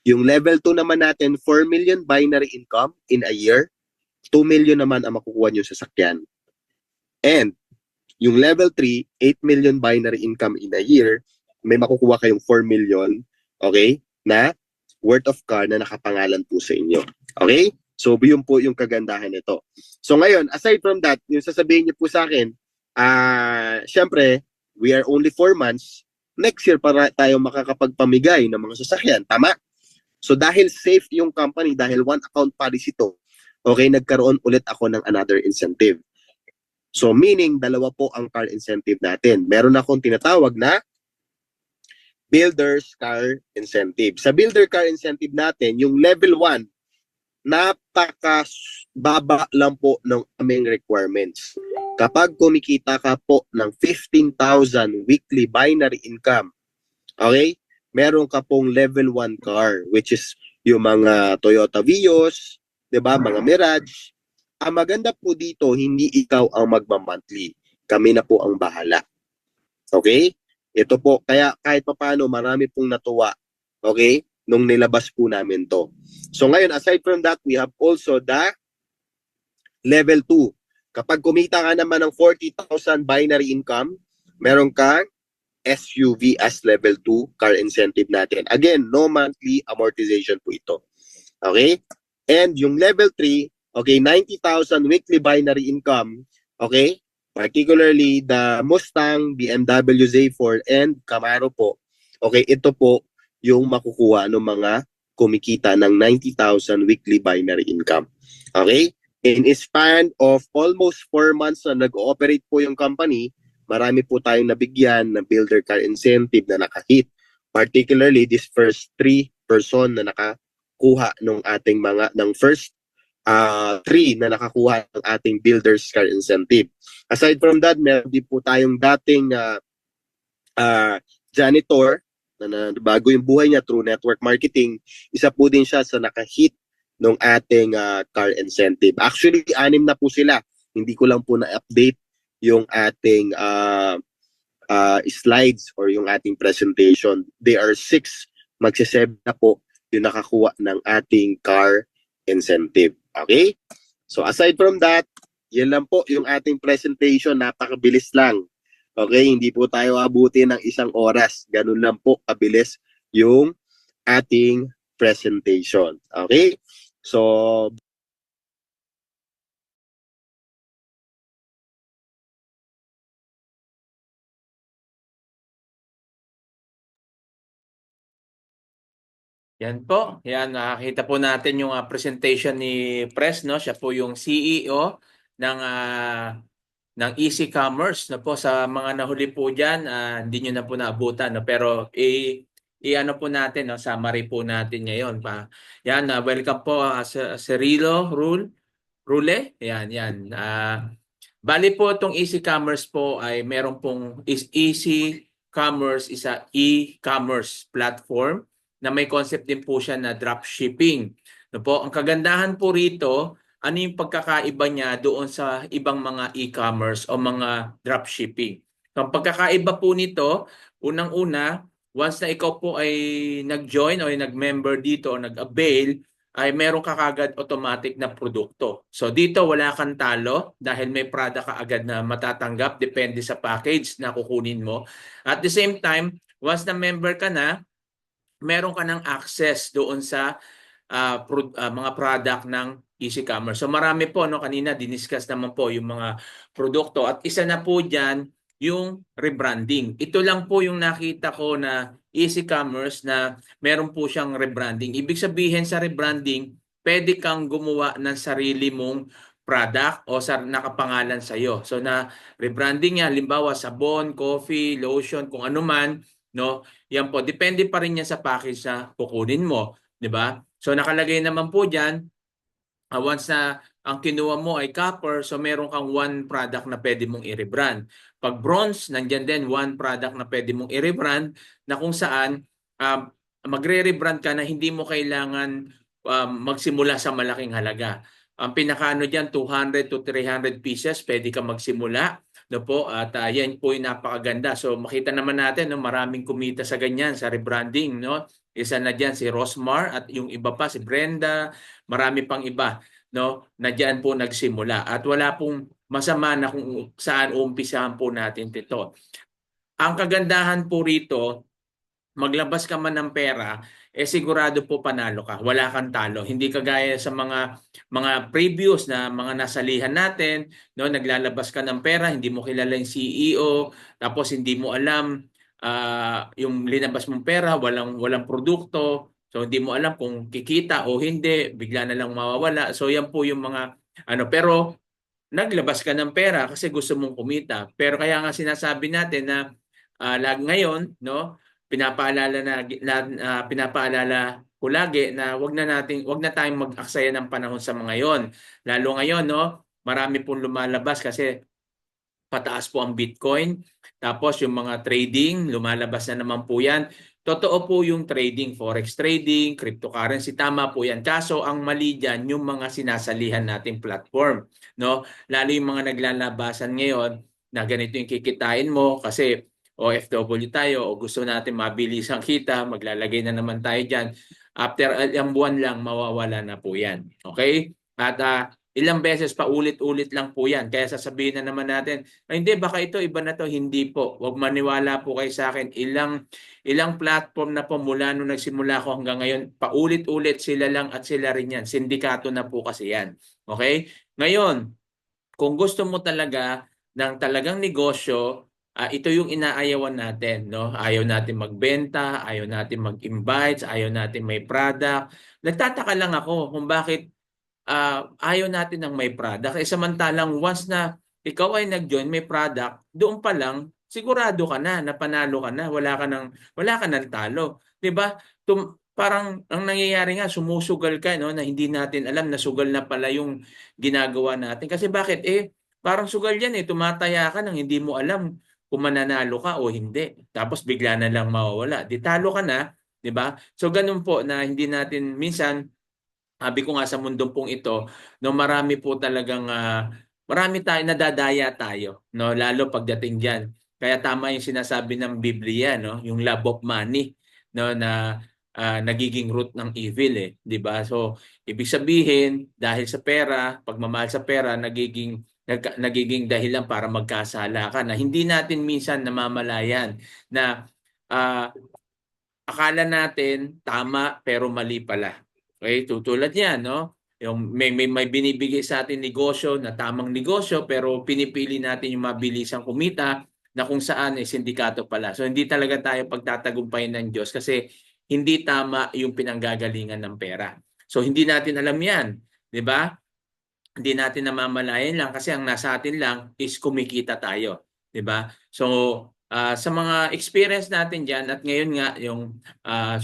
Yung level 2 naman natin, 4 million binary income in a year, 2 million naman ang makukuha nyo sa sasakyan. And yung level 3, 8 million binary income in a year, may makukuha kayong 4 million, okay, na worth of car na nakapangalan po sa inyo. Okay? So, yun po yung kagandahan nito. So, ngayon, aside from that, yung sasabihin niyo po sa akin, syempre, we are only 4 months, next year para tayo makakapagpamigay ng mga sasakyan. Tama? So, dahil safe yung company, dahil one account policy to, okay, nagkaroon ulit ako ng another incentive. So, meaning, dalawa po ang car incentive natin. Meron akong tinatawag na Builder's Car Incentive. Sa Builder Car Incentive natin, yung level 1, napakababa lang po ng aming requirements. Kapag kumikita ka po ng 15,000 weekly binary income, okay, meron ka pong level 1 car, which is yung mga Toyota Vios, 'di ba, mga Mirage. Ang maganda po dito, hindi ikaw ang magma-monthly. Kami na po ang bahala. Okay? Ito po, kaya kahit papaano, marami pong natuwa. Okay? Nung nilabas po namin to. So ngayon, aside from that, we have also the level 2. Kapag kumita ka naman ng 40,000 binary income, meron kang SUV as level 2 car incentive natin. Again, no monthly amortization po ito. Okay? And yung level 3, okay, 90,000 weekly binary income, okay? Particularly the Mustang, BMW Z4, and Camaro po. Okay, ito po yung makukuha ng mga kumikita ng 90,000 weekly binary income. Okay? In a span of almost 4 months na nag-ooperate po yung company, marami po tayong nabigyan ng builder car incentive na nakahit. Particularly, this first 3 person na nakakuha ng ating ng first 3 na nakakuha ng ating builder's car incentive. Aside from that, meron din po tayong dating janitor na bago yung buhay niya through network marketing. Isa po din siya sa nakahit ng ating car incentive. Actually, 6 na po sila. Hindi ko lang po na-update yung ating slides or yung ating presentation. They are 6. Magse-7 na po yung nakakuha ng ating car incentive. Okay? So aside from that, yan lang po yung ating presentation. Napakabilis lang. Okay? Hindi po tayo abuti ng 1 oras. Ganun lang po kabilis yung ating presentation. Okay? So Yan po. Yan, nakakita po natin yung presentation ni Pres, no? Siya po yung CEO ng Easy Commerce, no po. Sa mga nahuli po diyan, hindi niyo na po naabutan, no? Pero i-ano po natin, no? Summary po natin ngayon pa. Yan, welcome po Cirilo Rule. Yan. Bali po itong Easy Commerce po ay meron pong Easy Commerce is a e-commerce platform na may concept din po siya na dropshipping. No po, ang kagandahan po rito, ano yung pagkakaiba niya doon sa ibang mga e-commerce o mga dropshipping. So, ang pagkakaiba po nito, unang-una, once na ikaw po ay nag-join o nag-member dito o nag-avail, ay meron ka kagad automatic na produkto. So dito wala kang talo dahil may product ka agad na matatanggap depende sa package na kukunin mo. At the same time, once na member ka na, meron ka ng access doon sa mga product ng Easy Commerce. So marami po, no, kanina diniscuss naman po yung mga produkto at isa na po diyan yung rebranding. Ito lang po yung nakita ko na easy commerce na meron po siyang rebranding. Ibig sabihin sa rebranding, pwede kang gumawa ng sarili mong product o sa nakapangalan sa iyo. So na rebranding niya, halimbawa sabon, coffee, lotion, kung ano man, no? Yan po, depende pa rin yan sa package na kukunin mo, 'di ba? So nakalagay naman po diyan, once na ang kinuha mo ay copper, so meron kang one product na pwede mong i-rebrand. Pag bronze, nandyan din one product na pwede mong i-rebrand na kung saan magre-rebrand ka na hindi mo kailangan magsimula sa malaking halaga. Ang pinakaano dyan, 200 to 300 pieces, pwede ka magsimula. No po, at yan po yung napakaganda. So makita naman natin, no, maraming kumita sa ganyan, sa rebranding. No? Isa na dyan si Rosmar at yung iba pa, si Brenda, marami pang iba, no, na diyan po nagsimula at wala pong masama na kung saan umpisahan po natin ito. Ang kagandahan po rito, maglabas ka man ng pera, sigurado po panalo ka. Wala kang talo. Hindi kagaya sa mga previous na mga nasalihan natin, no, naglalabas ka ng pera, hindi mo kilala yung CEO, tapos hindi mo alam yung linabas mong pera, walang produkto. So hindi mo alam kung kikita o hindi, bigla na lang mawawala. So yan po yung mga pero naglabas ka ng pera kasi gusto mong kumita. Pero kaya nga sinasabi natin na ngayon, no, pinapaalala ko lagi na wag na tayong mag-aksaya ng panahon sa mga 'yon. Lalo ngayon, no, marami pong lumalabas kasi pataas po ang Bitcoin. Tapos yung mga trading, lumalabas na naman po yan. Totoo po yung trading, forex trading, cryptocurrency, tama po yan. Kaso ang mali dyan, yung mga sinasalihan nating platform. No? Lalo yung mga naglalabasan ngayon na ganito yung kikitain mo kasi OFW tayo o gusto natin mabilis ang kita, maglalagay na naman tayo dyan. After ilang buwan lang, mawawala na po yan. Okay? At ilang beses pa ulit-ulit lang po yan. Kaya sasabihin na naman natin, ay, hindi, baka ito, iba na to. Hindi po. Huwag maniwala po kayo sa akin. Ilang platform na po mula nung nagsimula ko hanggang ngayon, paulit-ulit sila lang at sila rin yan. Sindikato na po kasi yan. Okay? Ngayon, kung gusto mo talaga ng talagang negosyo, ito yung inaayawan natin, no? Ayaw natin magbenta, ayaw natin mag-invite, ayaw natin may product. Nagtataka lang ako kung bakit ayaw natin ng may product. Samantalang once na ikaw ay nag-join, may product, doon pa lang, sigurado ka na panalo ka na, wala ka ng talo. 'Di ba? Parang ang nangyayari nga, sumusugal ka, no, na hindi natin alam na sugal na pala yung ginagawa natin. Kasi bakit? Parang sugal yan tumataya ka nang hindi mo alam kung mananalo ka o hindi. Tapos bigla na lang mawawala. Di talo ka na, 'di ba? So ganun po na hindi natin minsan. Sabi ko nga sa mundong pong ito, no, marami tayo nadadaya tayo, no, lalo pagdating diyan. Kaya tama yung sinasabi ng Biblia, no, yung love of money, no, na nagiging root ng evil, 'di ba? So, ibig sabihin, dahil sa pera, pagmamahal sa pera, nagiging dahilan para magkasala ka na hindi natin minsan namamalayan na ah, akala natin tama pero mali pala. Okay, tutulad niyan, no? Yung may binibigay sa atin negosyo na tamang negosyo pero pinipili natin yung mabilisang kumita na kung saan sindikato pala. So hindi talaga tayo pagtatagumpayan ng Diyos kasi hindi tama yung pinanggagalingan ng pera. So hindi natin alam 'yan, 'di ba? Hindi natin namamalayan lang kasi ang nasa atin lang is kumikita tayo, 'di ba? So sa mga experience natin diyan at ngayon nga yung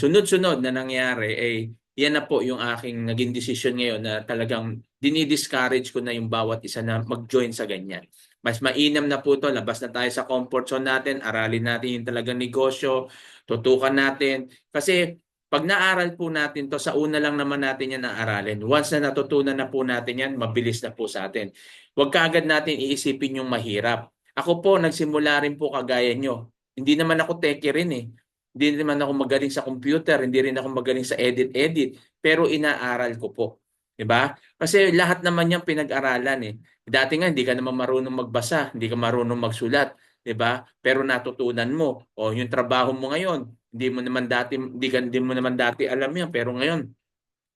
sunod-sunod na nangyari yan na po yung aking naging decision ngayon na talagang dinidiscourage ko na yung bawat isa na mag-join sa ganyan. Mas mainam na po to, labas na tayo sa comfort zone natin, aralin natin yung talagang negosyo, tutukan natin. Kasi pag naaral po natin to, sa una lang naman natin yan naaralin. Once na natutunan na po natin yan, mabilis na po sa atin. Huwag kaagad natin iisipin yung mahirap. Ako po, nagsimula rin po kagaya nyo. Hindi naman ako techie rin Hindi naman ako magaling sa computer, hindi rin ako magaling sa edit-edit, pero inaaral ko po. 'Di ba? Kasi lahat naman 'yang pinag-aralan Dati nga hindi ka naman marunong magbasa, hindi ka marunong magsulat, 'di ba? Pero natutunan mo. O yung trabaho mo ngayon, hindi mo naman dati alam 'yan, pero ngayon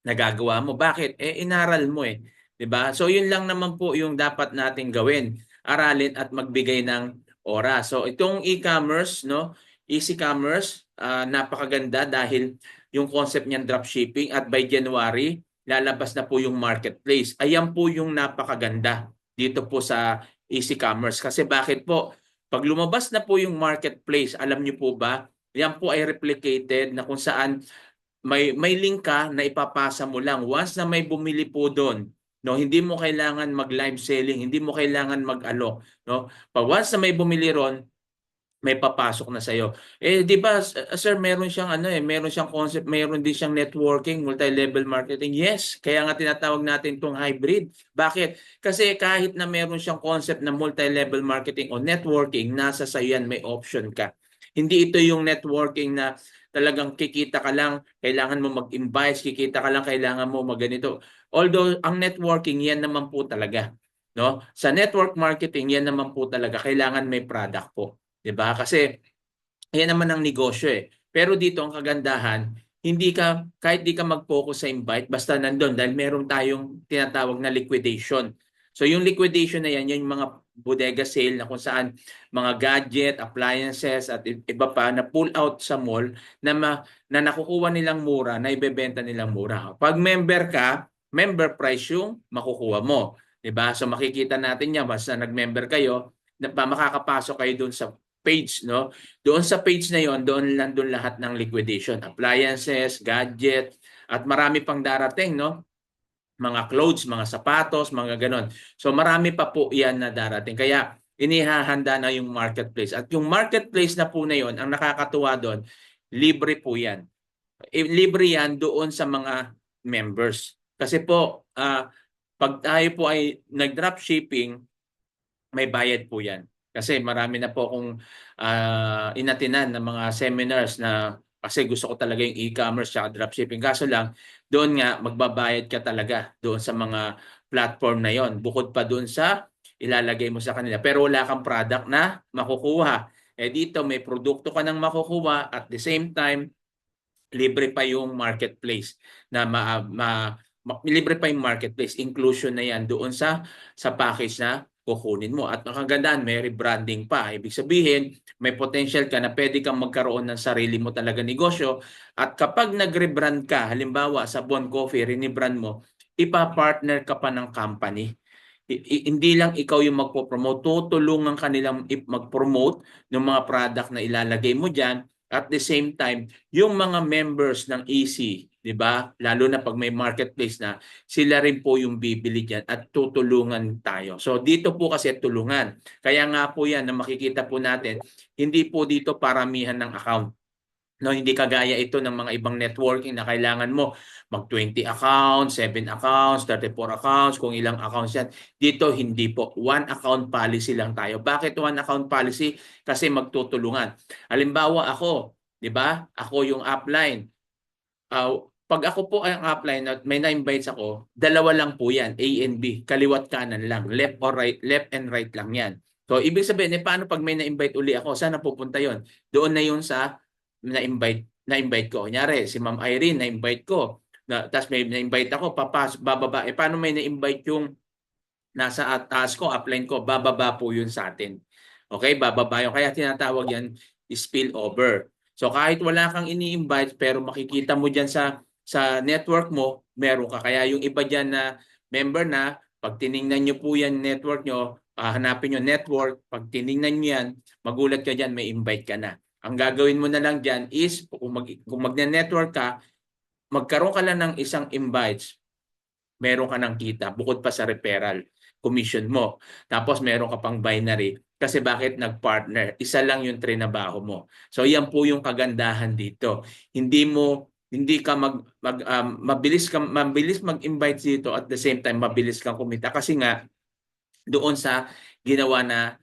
nagagawa mo. Bakit? Inaral mo 'di ba? So yun lang naman po yung dapat nating gawin. Aralin at magbigay ng oras. So itong e-commerce, no, easy commerce, napakaganda dahil yung concept niyan dropshipping at by January lalabas na po yung marketplace. Ayan po yung napakaganda dito po sa easy commerce. Kasi bakit po? Pag lumabas na po yung marketplace, alam niyo po ba, yan po ay replicated na kung saan may link ka na ipapasa mo lang. Once na may bumili po doon, no, hindi mo kailangan mag-live selling, hindi mo kailangan mag-alok, no? Pag once na may bumili ron, may papasok na sa'yo. Eh, di ba, sir, meron siyang meron siyang concept, meron din siyang networking, multi-level marketing. Yes, kaya nga tinatawag natin itong hybrid. Bakit? Kasi kahit na meron siyang concept na multi-level marketing o networking, nasa sa'yo yan, may option ka. Hindi ito yung networking na talagang kikita ka lang, kailangan mo mag-invite, kikita ka lang, kailangan mo magganito. Although, ang networking, yan naman po talaga. No? Sa network marketing, yan naman po talaga, kailangan may product po. 'Di ba? Kasi ayan naman ang negosyo eh. Pero dito ang kagandahan, hindi ka kahit di ka mag-focus sa invite basta nandoon dahil meron tayong tinatawag na liquidation. So yung liquidation na yan, yung mga bodega sale na kung saan mga gadget, appliances at iba pa na pull out sa mall na nakukuha nilang mura, na ibebenta nilang mura. Pag member ka, member price yung makukuha mo. 'Di ba? So makikita natin yan basta nag-member kayo, makakapasok kayo doon sa page, no? Doon sa page na yon, doon nandun lahat ng liquidation, appliances, gadget, at marami pang darating, no? Mga clothes, mga sapatos, mga ganon. So marami pa po yan na darating. Kaya inihahanda na yung marketplace. At yung marketplace na po na yon, ang nakakatuwa doon, libre po yan. Libre yan doon sa mga members. Kasi po, pag tayo po ay nag-dropshipping, may bayad po yan. Kasi marami na po akong inatinan ng mga seminars na kasi gusto ko talaga yung e-commerce at dropshipping. Kaso lang, doon nga magbabayad ka talaga doon sa mga platform na yon. Bukod pa doon sa ilalagay mo sa kanila. Pero wala kang product na makukuha. Eh dito may produkto ka nang makukuha at the same time, libre pa yung marketplace na libre pa yung marketplace. Inclusion na yan doon sa package na kukunin mo. At ang kagandahan, may rebranding pa. Ibig sabihin, may potential ka na pwede kang magkaroon ng sarili mo talaga negosyo. At kapag nag-rebrand ka, halimbawa sa Bon Coffee, rinibrand mo, ipa-partner ka pa ng company. Hindi lang ikaw yung magpo-promote, tutulungan kanilang mag-promote ng mga product na ilalagay mo dyan. At the same time, yung mga members ng EC, 'di ba? Lalo na pag may marketplace na, sila rin po yung bibili diyan at tutulungan tayo. So dito po kasi tulungan. Kaya nga po 'yan na makikita po natin, hindi po dito paramihan ng account. No, hindi kagaya ito ng mga ibang networking na kailangan mo mag 20 accounts, 7 accounts, 34 accounts, kung ilang accounts yan. Dito hindi po. One account policy lang tayo. Bakit one account policy? Kasi magtutulungan. Halimbawa ako, 'di ba? Ako yung upline. Pag ako po ang upline at may na-invites ako, dalawa lang po yan, A and B, kaliwat kanan lang, left or right, left and right lang yan. So ibig sabihin, paano pag may na-invite uli ako, saan napupunta yon? Doon na yun sa na-invite ko. Kunyari, si Ma'am Irene, na-invite ko. Tapos may na-invite ako, bababa. Paano may na-invite yung nasa taas ko, upline ko, bababa po yun sa atin. Okay, bababa yun. Kaya tinatawag yan spillover. So kahit wala kang ini-invite, pero makikita mo dyan sa network mo, meron ka. Kaya yung iba dyan na member na, pag tiningnan nyo po yan network nyo, hanapin nyo network, pag tiningnan nyo yan, magulat ka dyan, may invite ka na. Ang gagawin mo na lang dyan is, kung magne-network ka, magkaroon ka lang ng isang invites, meron ka ng kita, bukod pa sa referral commission mo. Tapos meron ka pang binary. Kasi bakit nag-partner? Isa lang yung trinabaho mo. So yan po yung kagandahan dito. Hindi ka mabilis mag-invite dito at the same time mabilis kang kumita kasi nga doon sa ginawa na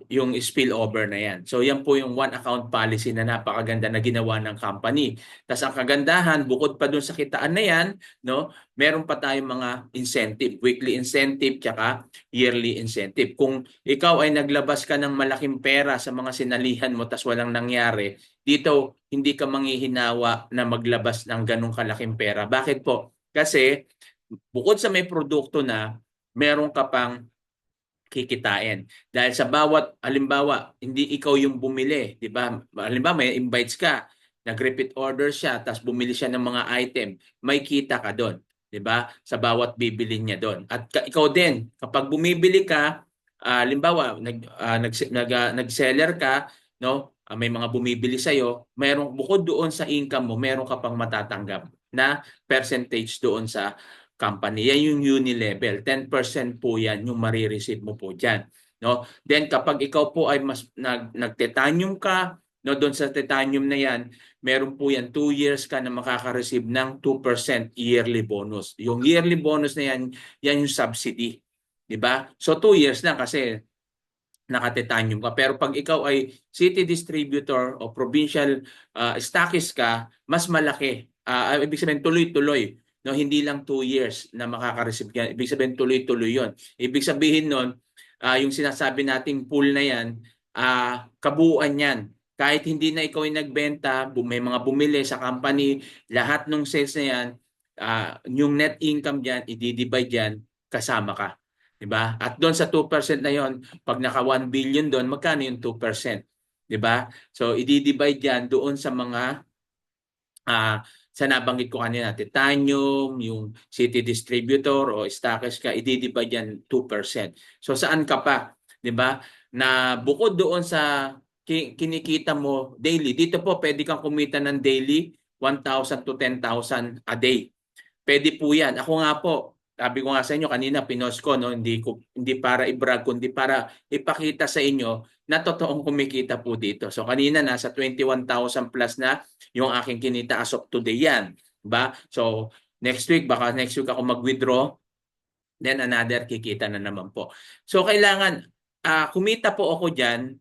yung spillover na yan. So yan po yung one account policy na napakaganda na ginawa ng company. Tapos ang kagandahan, bukod pa dun sa kitaan na yan, no, meron pa tayong mga incentive, weekly incentive, tsaka yearly incentive. Kung ikaw ay naglabas ka ng malaking pera sa mga sinalihan mo tapos walang nangyari, dito hindi ka manghihinawa na maglabas ng ganong kalaking pera. Bakit po? Kasi bukod sa may produkto na, meron ka pang kikitain. Dahil sa bawat, halimbawa, hindi ikaw yung bumili, di ba? Halimbawa, may invites ka, nag-repeat order siya, tapos bumili siya ng mga item, may kita ka doon, di ba? Sa bawat bibili niya doon. At ikaw din, kapag bumibili ka, halimbawa, nag-seller ka, no? May mga bumibili sa iyo, merong bukod doon sa income mo, meron ka pang matatanggap na percentage doon sa company. Yan yung uni-level. 10% po yan yung marireceive mo po dyan. No? Then kapag ikaw po ay mas nag-titanium ka, no, doon sa titanium na yan, meron po yan 2 years ka na makaka-receive ng 2% yearly bonus. Yung yearly bonus na yan, yan yung subsidy. 'Di ba? So 2 years lang kasi nakatitanium ka. Pero pag ikaw ay city distributor o provincial stockist ka, mas malaki. Ibig sabihin tuloy-tuloy. No, hindi lang 2 years na makaka-receive ka. Ibig sabihin tuloy-tuloy 'yon. Ibig sabihin nun, yung sinasabi nating pool na 'yan, kabuuan 'yan. Kahit hindi na ikaw ay nagbenta, may mga bumili sa company, lahat ng sales na 'yan, yung net income diyan, i-divide diyan, kasama ka. 'Di ba? At doon sa 2% na 'yon, pag naka 1 billion doon, magkano yung 2%? 'Di ba? So i-divide yan doon sa mga sa nabanggit ko kanina, titanium, yung city distributor o stockist ka, i-divide yan 2%. So saan ka pa? 'Di ba? Na bukod doon sa kinikita mo daily, dito po pwede kang kumita ng daily 1,000 to 10,000 a day. Pwede po yan. Ako nga po, sabi ko nga sa inyo kanina, pinost ko, no? Hindi para i-brag, kundi para ipakita sa inyo na totoong kumikita po dito. So kanina nasa 21,000 plus na yung aking kinita as of today yan. Diba? So next week, baka next week ako mag-withdraw, then another kikita na naman po. So kailangan, kumita po ako dyan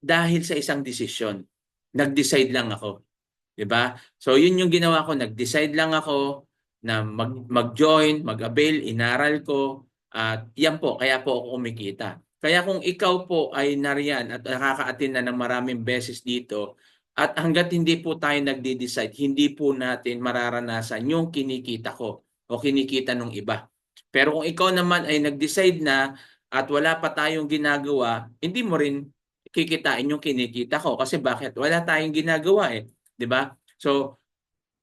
dahil sa isang desisyon. Nag-decide lang ako. 'Di ba? So yun yung ginawa ko, nag-decide lang ako na mag-join, mag-avail, inaral ko at yan po, kaya po ako kumikita. Kaya kung ikaw po ay nariyan at nakaka-attend na ng maraming beses dito at hangga't hindi po tayo nagde-decide, hindi po natin mararanasan yung kinikita ko o kinikita ng iba. Pero kung ikaw naman ay nag-decide na at wala pa tayong ginagawa, hindi mo rin kikitain yung kinikita ko kasi bakit? Wala tayong ginagawa eh. 'Di ba? So,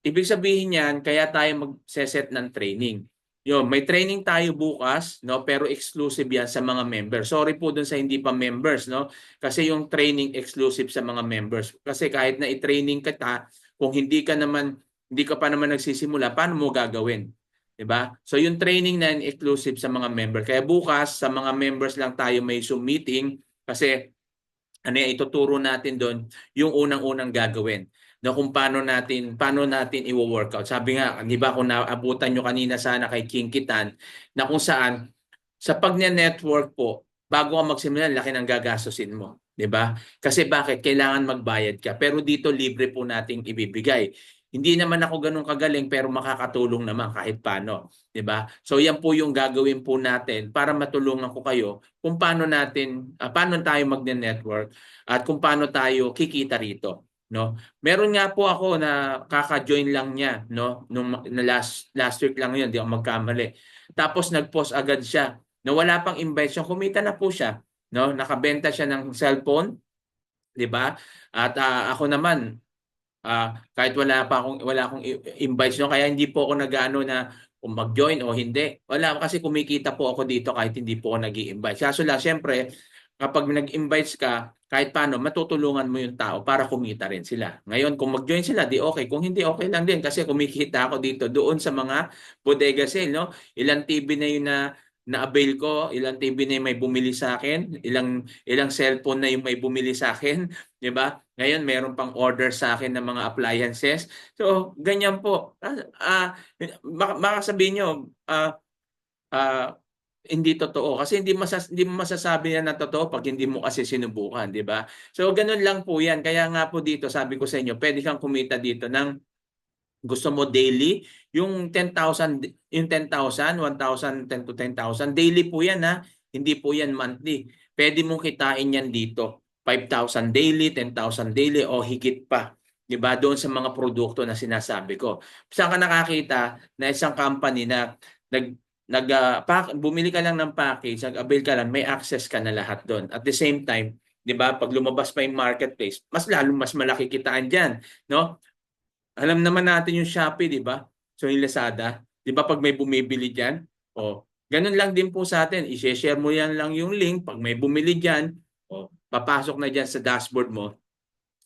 ibig sabihin niyan, kaya tayo mag-set ng training. Yo, may training tayo bukas, no, pero exclusive 'yan sa mga members. Sorry po dun sa hindi pa members, no? Kasi yung training exclusive sa mga members. Kasi kahit na i-training kita, kung hindi ka pa naman nagsisimula, paano mo gagawin? 'Di ba? So yung training na exclusive sa mga members. Kaya bukas sa mga members lang tayo may Zoom meeting kasi ituturo natin doon yung unang-unang gagawin na kung paano natin i-workout. Sabi nga, di ba kung naabutan nyo kanina sana kay King Kitan, na kung saan sa pag-network po, bago ka magsimula, laki ng gagastusin mo. Di ba? Kasi bakit? Kailangan magbayad ka. Pero dito libre po nating ibibigay. Hindi naman ako ganun kagaling pero makakatulong naman kahit paano. Di ba? So yan po yung gagawin po natin para matulungan ko kayo kung paano tayo magne-network at kung paano tayo kikita rito. No, meron nga po ako na kaka-join lang niya, no, na last week lang 'yun, di ako magkamali. Tapos nag-post agad siya. No, wala pang invitation, kumita na po siya, no? Nakabenta siya ng cellphone, 'di ba? At ako naman kahit wala akong invitation, kaya hindi po ako nag-aano na kung mag-join o hindi. Wala kasi kumikita po ako dito kahit hindi po ako nag-i-invite. Kaso lang, syempre, kapag nag-invites ka, kahit paano, matutulungan mo yung tao para kumita rin sila. Ngayon, kung mag-join sila, di okay. Kung hindi, okay lang din kasi kumikita ako dito doon sa mga bodega sale, no? Ilang TV na yun na-avail ko, ilang TV na yung may bumili sa akin, ilang cellphone na yung may bumili sa akin, di ba? Ngayon, meron pang order sa akin ng mga appliances. So, ganyan po. Baka sabihin nyo, hindi totoo kasi hindi mo masasabi yan na totoo pag hindi mo kasi sinubukan, di ba? So ganun lang po yan. Kaya nga po dito, sabi ko sa inyo, pwede kang kumita dito ng gusto mo daily, yung 10,000, 1,000, 10 to 10,000, daily po yan ha. Hindi po yan monthly. Pwede mong kitain yan dito. 5,000 daily, 10,000 daily o higit pa. 'Di ba? Doon sa mga produkto na sinasabi ko. Saan ka nakakita na isang company na bumili ka lang ng package, nag-avail ka lang, may access ka na lahat doon. At the same time, 'di ba, pag lumabas pa yung marketplace, mas malaki kitaan diyan, no? Alam naman natin yung Shopee, 'di ba? So yung Lazada, 'di ba pag may bumibili diyan, ganun lang din po sa atin. I-share mo yan lang yung link pag may bumili diyan, papasok na diyan sa dashboard mo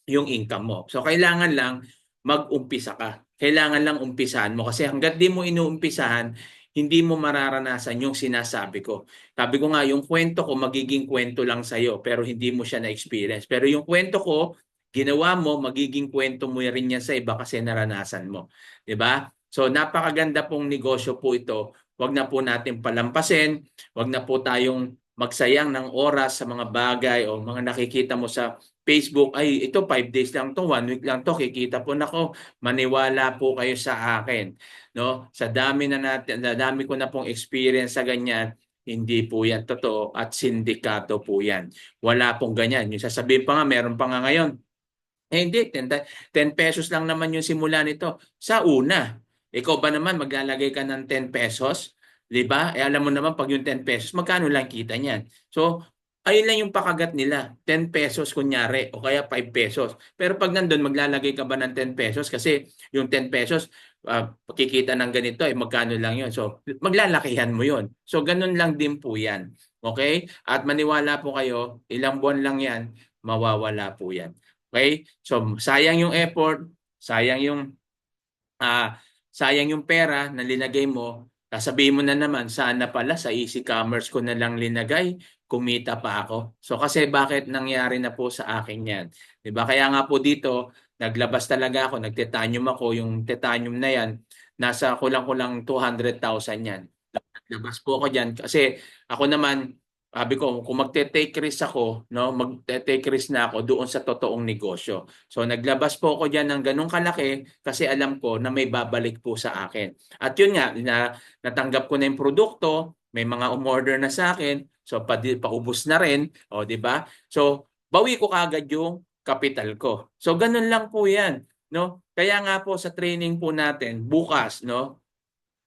yung income mo. So kailangan lang mag-umpisa ka. Kailangan lang umpisahan mo kasi hangga't di mo inuumpisahan, hindi mo mararanasan yung sinasabi ko. Sabi ko nga, yung kwento ko magiging kwento lang sa'yo pero hindi mo siya na-experience. Pero yung kwento ko, ginawa mo, magiging kwento mo rin yan sa iba kasi naranasan mo. 'Di ba? So napakaganda pong negosyo po ito. Huwag na po natin palampasin. Huwag na po tayong magsayang ng oras sa mga bagay o mga nakikita mo sa Facebook. Ay, ito 5 days lang to, 1 week lang to, kikita po. Nako, maniwala po kayo sa akin. No? Sa dami ko na pong experience sa ganyan, hindi po yan totoo at sindikato po yan. Wala pong ganyan. Yung sasabihin pa nga, meron pa nga ngayon. Hindi, 10 pesos lang naman yung simula nito. Sa una, ikaw ba naman maglalagay ka ng 10 pesos? 'Di ba? Alam mo naman pag yung 10 pesos, magkano lang kita niyan? So, ayun lang yung pakagat nila. 10 pesos kunyari o kaya 5 pesos. Pero pag nandun, maglalagay ka ba ng 10 pesos? Kasi yung 10 pesos, kikita ng ganito, magkano lang yun. So, maglalakihan mo yun. So, ganun lang din po yan. Okay? At maniwala po kayo, ilang buwan lang yan, mawawala po yan. Okay? So sayang yung effort, sayang yung ah sayang yung pera na linagay mo. Sasabihin mo na naman, sana pala sa easy commerce ko na lang linagay, kumita pa ako. So kasi bakit nangyari na po sa akin 'yan? 'Di ba? Kaya nga po dito, naglabas talaga ako, nagtitanium ako, yung titanium na 'yan, nasa kulang-kulang 200,000 'yan. Labas po ako diyan kasi ako naman, sabi ko kung magte-take risk ako, no, magte-take risk na ako doon sa totoong negosyo. So naglabas po ako diyan ng ganung kalaki kasi alam ko na may babalik po sa akin. At yun nga, natanggap ko na yung produkto, may mga umorder na sa akin, so paubos na rin, o di ba? So bawi ko kaagad yung kapital ko. So ganun lang po 'yan, no? Kaya nga po sa training po natin bukas, no,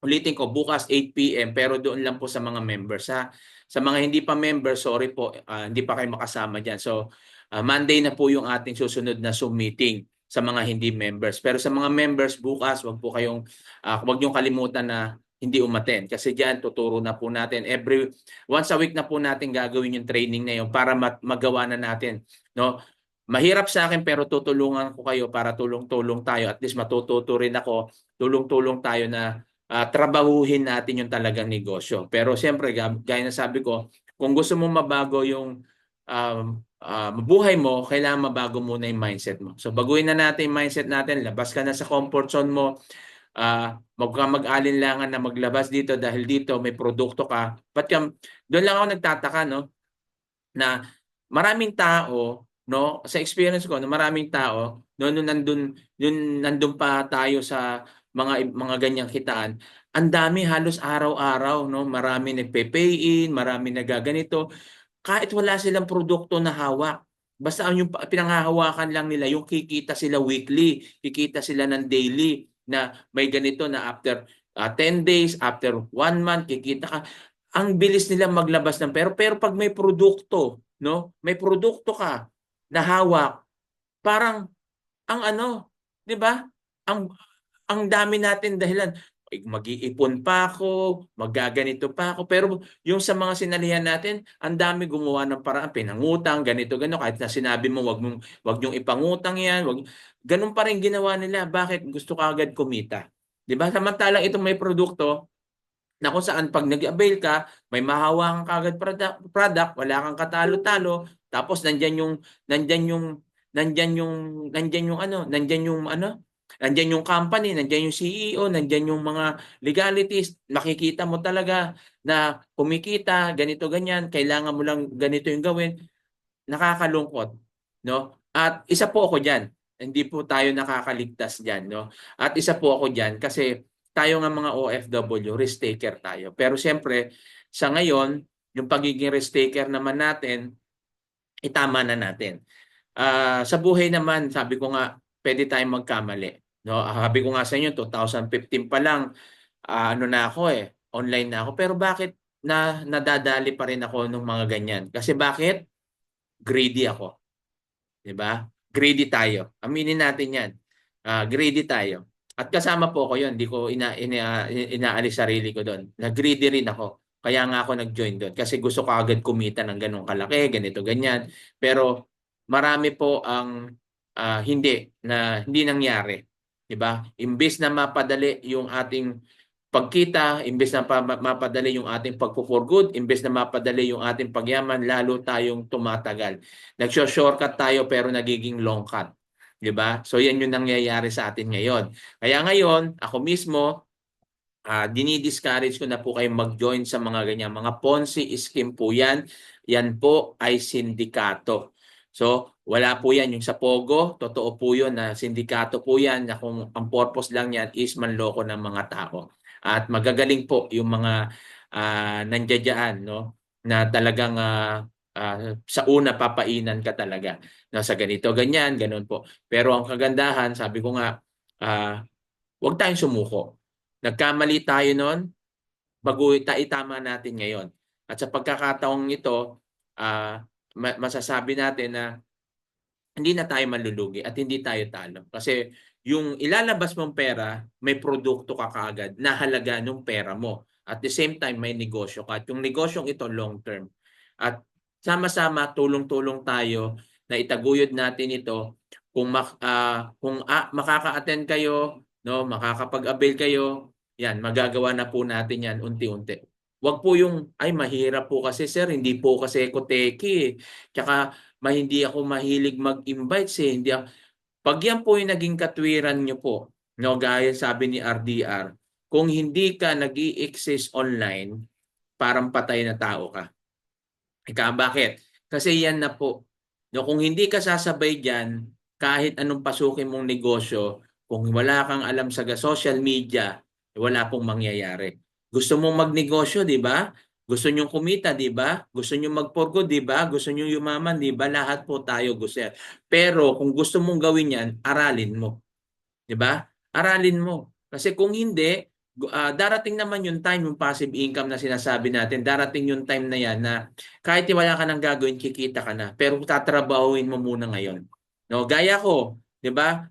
ulitin ko, bukas 8 PM pero doon lang po sa mga members ha. Sa mga hindi pa members, sorry po, hindi pa kayo makasama diyan. So, Monday na po yung ating susunod na Zoom meeting sa mga hindi members. Pero sa mga members bukas, wag niyong kalimutan na hindi umattend kasi diyan tuturo na po natin once a week na po natin gagawin yung training na yun para magawa na natin, no? Mahirap sa akin pero tutulungan ko kayo para tulong-tulong tayo. At least matututo rin ako, tulong-tulong tayo na trabahuhin natin yung talagang negosyo. Pero siyempre, gaya na sabi ko, kung gusto mo mabago yung buhay mo, kailangan mabago muna yung mindset mo. So baguhin na natin yung mindset natin, labas ka na sa comfort zone mo, wag ka mag-alinlangan na maglabas dito dahil dito may produkto ka. Doon lang ako nagtataka, no, na maraming tao, no, sa experience ko, na maraming tao, no, nandun pa tayo sa mga ganyang kitaan, ang dami halos araw-araw, no, marami nagpe-pay in, marami nagaganito, kahit wala silang produkto na hawak. Basta ang yung pinanghahawakan lang nila, yung kikita sila weekly, kikita sila ng daily, na may ganito na after 10 days, after 1 month, kikita ka. Ang bilis nilang maglabas ng pero pag may produkto, no? May produkto ka na hawak, parang ang ano, 'di ba? Ang ang dami natin dahilan. Mag-iipon pa ako, magaganito pa ako. Pero yung sa mga sinalihan natin, ang dami gumawa ng paraan, pinangutang, ganito, ganito. Kahit na sinabi mo, wag niyong ipangutang yan. Ganun pa rin ginawa nila. Bakit? Gusto ka agad kumita. 'Di ba? Samantalang itong may produkto, na kung saan pag nag-avail ka, may mahawakan ka agad product, wala kang katalo-talo, tapos nandiyan yung company, nandiyan yung CEO, nandiyan yung mga legalities, makikita mo talaga na kumikita, ganito ganyan, kailangan mo lang ganito yung gawin, nakakalungkot, no? At isa po ako diyan. Hindi po tayo nakakaligtas diyan, no? At isa po ako diyan kasi tayo nga mga OFW, risk taker tayo. Pero siyempre, sa ngayon, yung pagiging risk taker naman natin, itama na natin. Sa buhay naman, sabi ko nga, pwede tayong magkamali. No? Sabi ko nga sa inyo, 2015 pa lang, ano na ako online na ako. Pero bakit nadadali pa rin ako ng mga ganyan? Kasi bakit? Greedy ako. 'Di ba? Greedy tayo. Aminin natin 'yan. Greedy tayo. At kasama po ko 'yon, hindi ko inaalis sarili ko doon. Na greedy rin ako. Kaya nga ako nag-join doon kasi gusto ko agad kumita ng ganung kalaki, ganito ganyan. Pero marami po ang hindi nangyari, 'di ba? Imbes na mapadali yung ating pagkita, imbes na mapadali yung ating pagpo-for good, imbes na mapadali yung ating pagyaman, lalo tayong tumatagal. Nagsho-shortcut tayo pero nagiging long cut. 'Di ba? So yan yung nangyayari sa atin ngayon. Kaya ngayon, ako mismo, dinidiscourage ko na po kayong mag-join sa mga ganyan. Mga Ponzi scheme po yan. Yan po ay sindikato. So, wala po yan. Yung sa Pogo, totoo po yun na sindikato po yan na kung ang purpose lang yan is manloko ng mga tao. At magagaling po yung mga nandiyan, no? Na talagang sa una papainan ka talaga, no? Sa ganito, ganyan, ganun po. Pero ang kagandahan, sabi ko nga, huwag tayong sumuko. Nagkamali tayo noon, itama natin ngayon. At sa pagkakataong ito, masasabi natin na hindi na tayo malulugi at hindi tayo talo. Kasi yung ilalabas mong pera, may produkto ka kaagad na halaga ng pera mo. At the same time, may negosyo ka. At yung negosyong ito, long term. At sama-sama, tulong-tulong tayo na itaguyod natin ito. Kung makaka-attend kayo, no, makakapag-avail kayo, yan, magagawa na po natin yan unti-unti. Wag po yung, ay mahirap po kasi sir, hindi po kasi ekoteki. Tsaka hindi ako mahilig mag-invites eh. Pag yan po yung naging katwiran nyo po, no, gaya sabi ni RDR, kung hindi ka nag-i-exist online, parang patay na tao ka. Bakit? Kasi yan na po. No, kung hindi ka sasabay dyan, kahit anong pasukin mong negosyo, kung wala kang alam sa social media, wala pong mangyayari. Gusto mong magnegosyo, di ba? Gusto nyong kumita, di ba? Gusto nyong magporgo, di ba? Gusto nyong yumaman, di ba? Lahat po tayo gusto yan. Pero kung gusto mong gawin yan, aralin mo. Di ba? Aralin mo. Kasi kung hindi, darating naman yung time, yung passive income na sinasabi natin, darating yung time na yan na kahit wala ka nang gagawin, kikita ka na. Pero tatrabahuin mo muna ngayon. No, gaya ko, 'di ba?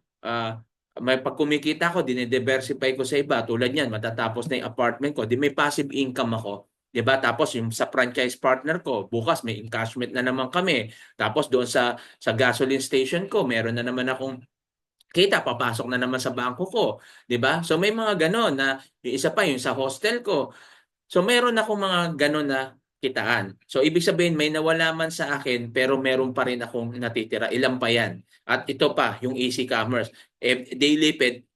May pag kumikita ko, dine-diversify ko sa iba. Tulad niyan, matatapos na yung apartment ko, di may passive income ako. 'Di ba? Tapos yung sa franchise partner ko, bukas may encashment na naman kami. Tapos doon sa gasoline station ko, meron na naman akong kita, papasok na naman sa bangko ko, 'di ba? So may mga ganon na yung isa pa yung sa hostel ko. So meron akong mga ganon na kitaan. So ibig sabihin may nawala man sa akin pero meron pa rin akong natitira. Ilan pa 'yan? At ito pa, yung easy commerce.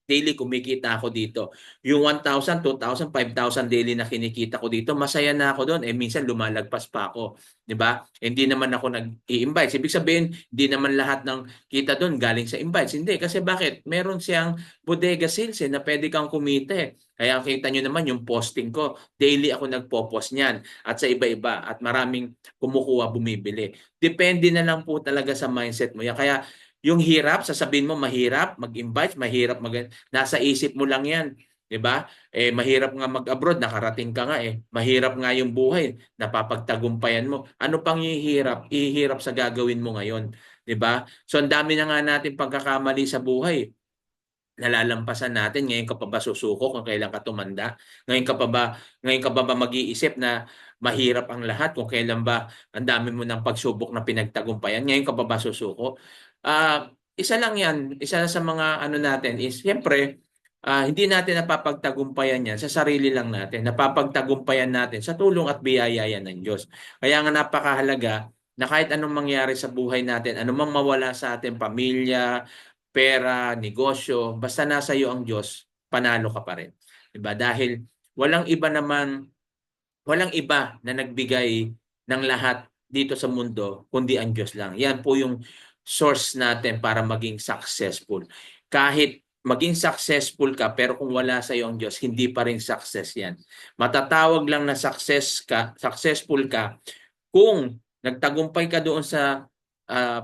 Daily kumikita ako dito. Yung 1,000, 2,000, 5,000 daily na kinikita ko dito, masaya na ako doon. Minsan lumalagpas pa ako, 'di ba? Hindi naman ako nag-i-invite. Ibig sabihin, hindi naman lahat ng kita doon galing sa invites. Hindi, kasi bakit? Meron siyang bodega sales na pwede kang kumita eh. Kaya kita nyo naman yung posting ko. Daily ako nagpo-post niyan at sa iba-iba at maraming kumukuha, bumibili. Depende na lang po talaga sa mindset mo. Kaya yung hirap, sasabihin mo mahirap mag-invite, mahirap nasa isip mo lang 'yan, 'di ba? Mahirap nga mag-abroad, nakarating ka nga eh. Mahirap nga yung buhay, napapagtagumpayan mo. Ano pang ihirap? Ihirap sa gagawin mo ngayon, 'di ba? So ang dami na nga natin pagkakamali sa buhay. Nalalampasan natin. Ngayon ka pa ba susuko kung kailan ka tumanda? Ngayon ka ba mag-iisip na mahirap ang lahat kung kailan ba ang dami mo ng pagsubok na pinagtagumpayan? Ngayon ka pa ba susuko? Isa lang 'yan, isa sa mga ano natin is siyempre hindi natin napapagtagumpayan 'yan sa sarili lang natin. Napapagtagumpayan natin sa tulong at biyaya yan ng Diyos. Kaya nga napakahalaga na kahit anong mangyari sa buhay natin, anumang mawala sa ating pamilya, pera, negosyo, basta nasa iyo ang Diyos, panalo ka pa rin. 'Di ba? Dahil walang iba na nagbigay ng lahat dito sa mundo kundi ang Diyos lang. Yan po yung source natin para maging successful. Kahit maging successful ka pero kung wala sa iyo ang Diyos, hindi pa rin success yan. Matatawag lang na successful ka kung nagtagumpay ka doon sa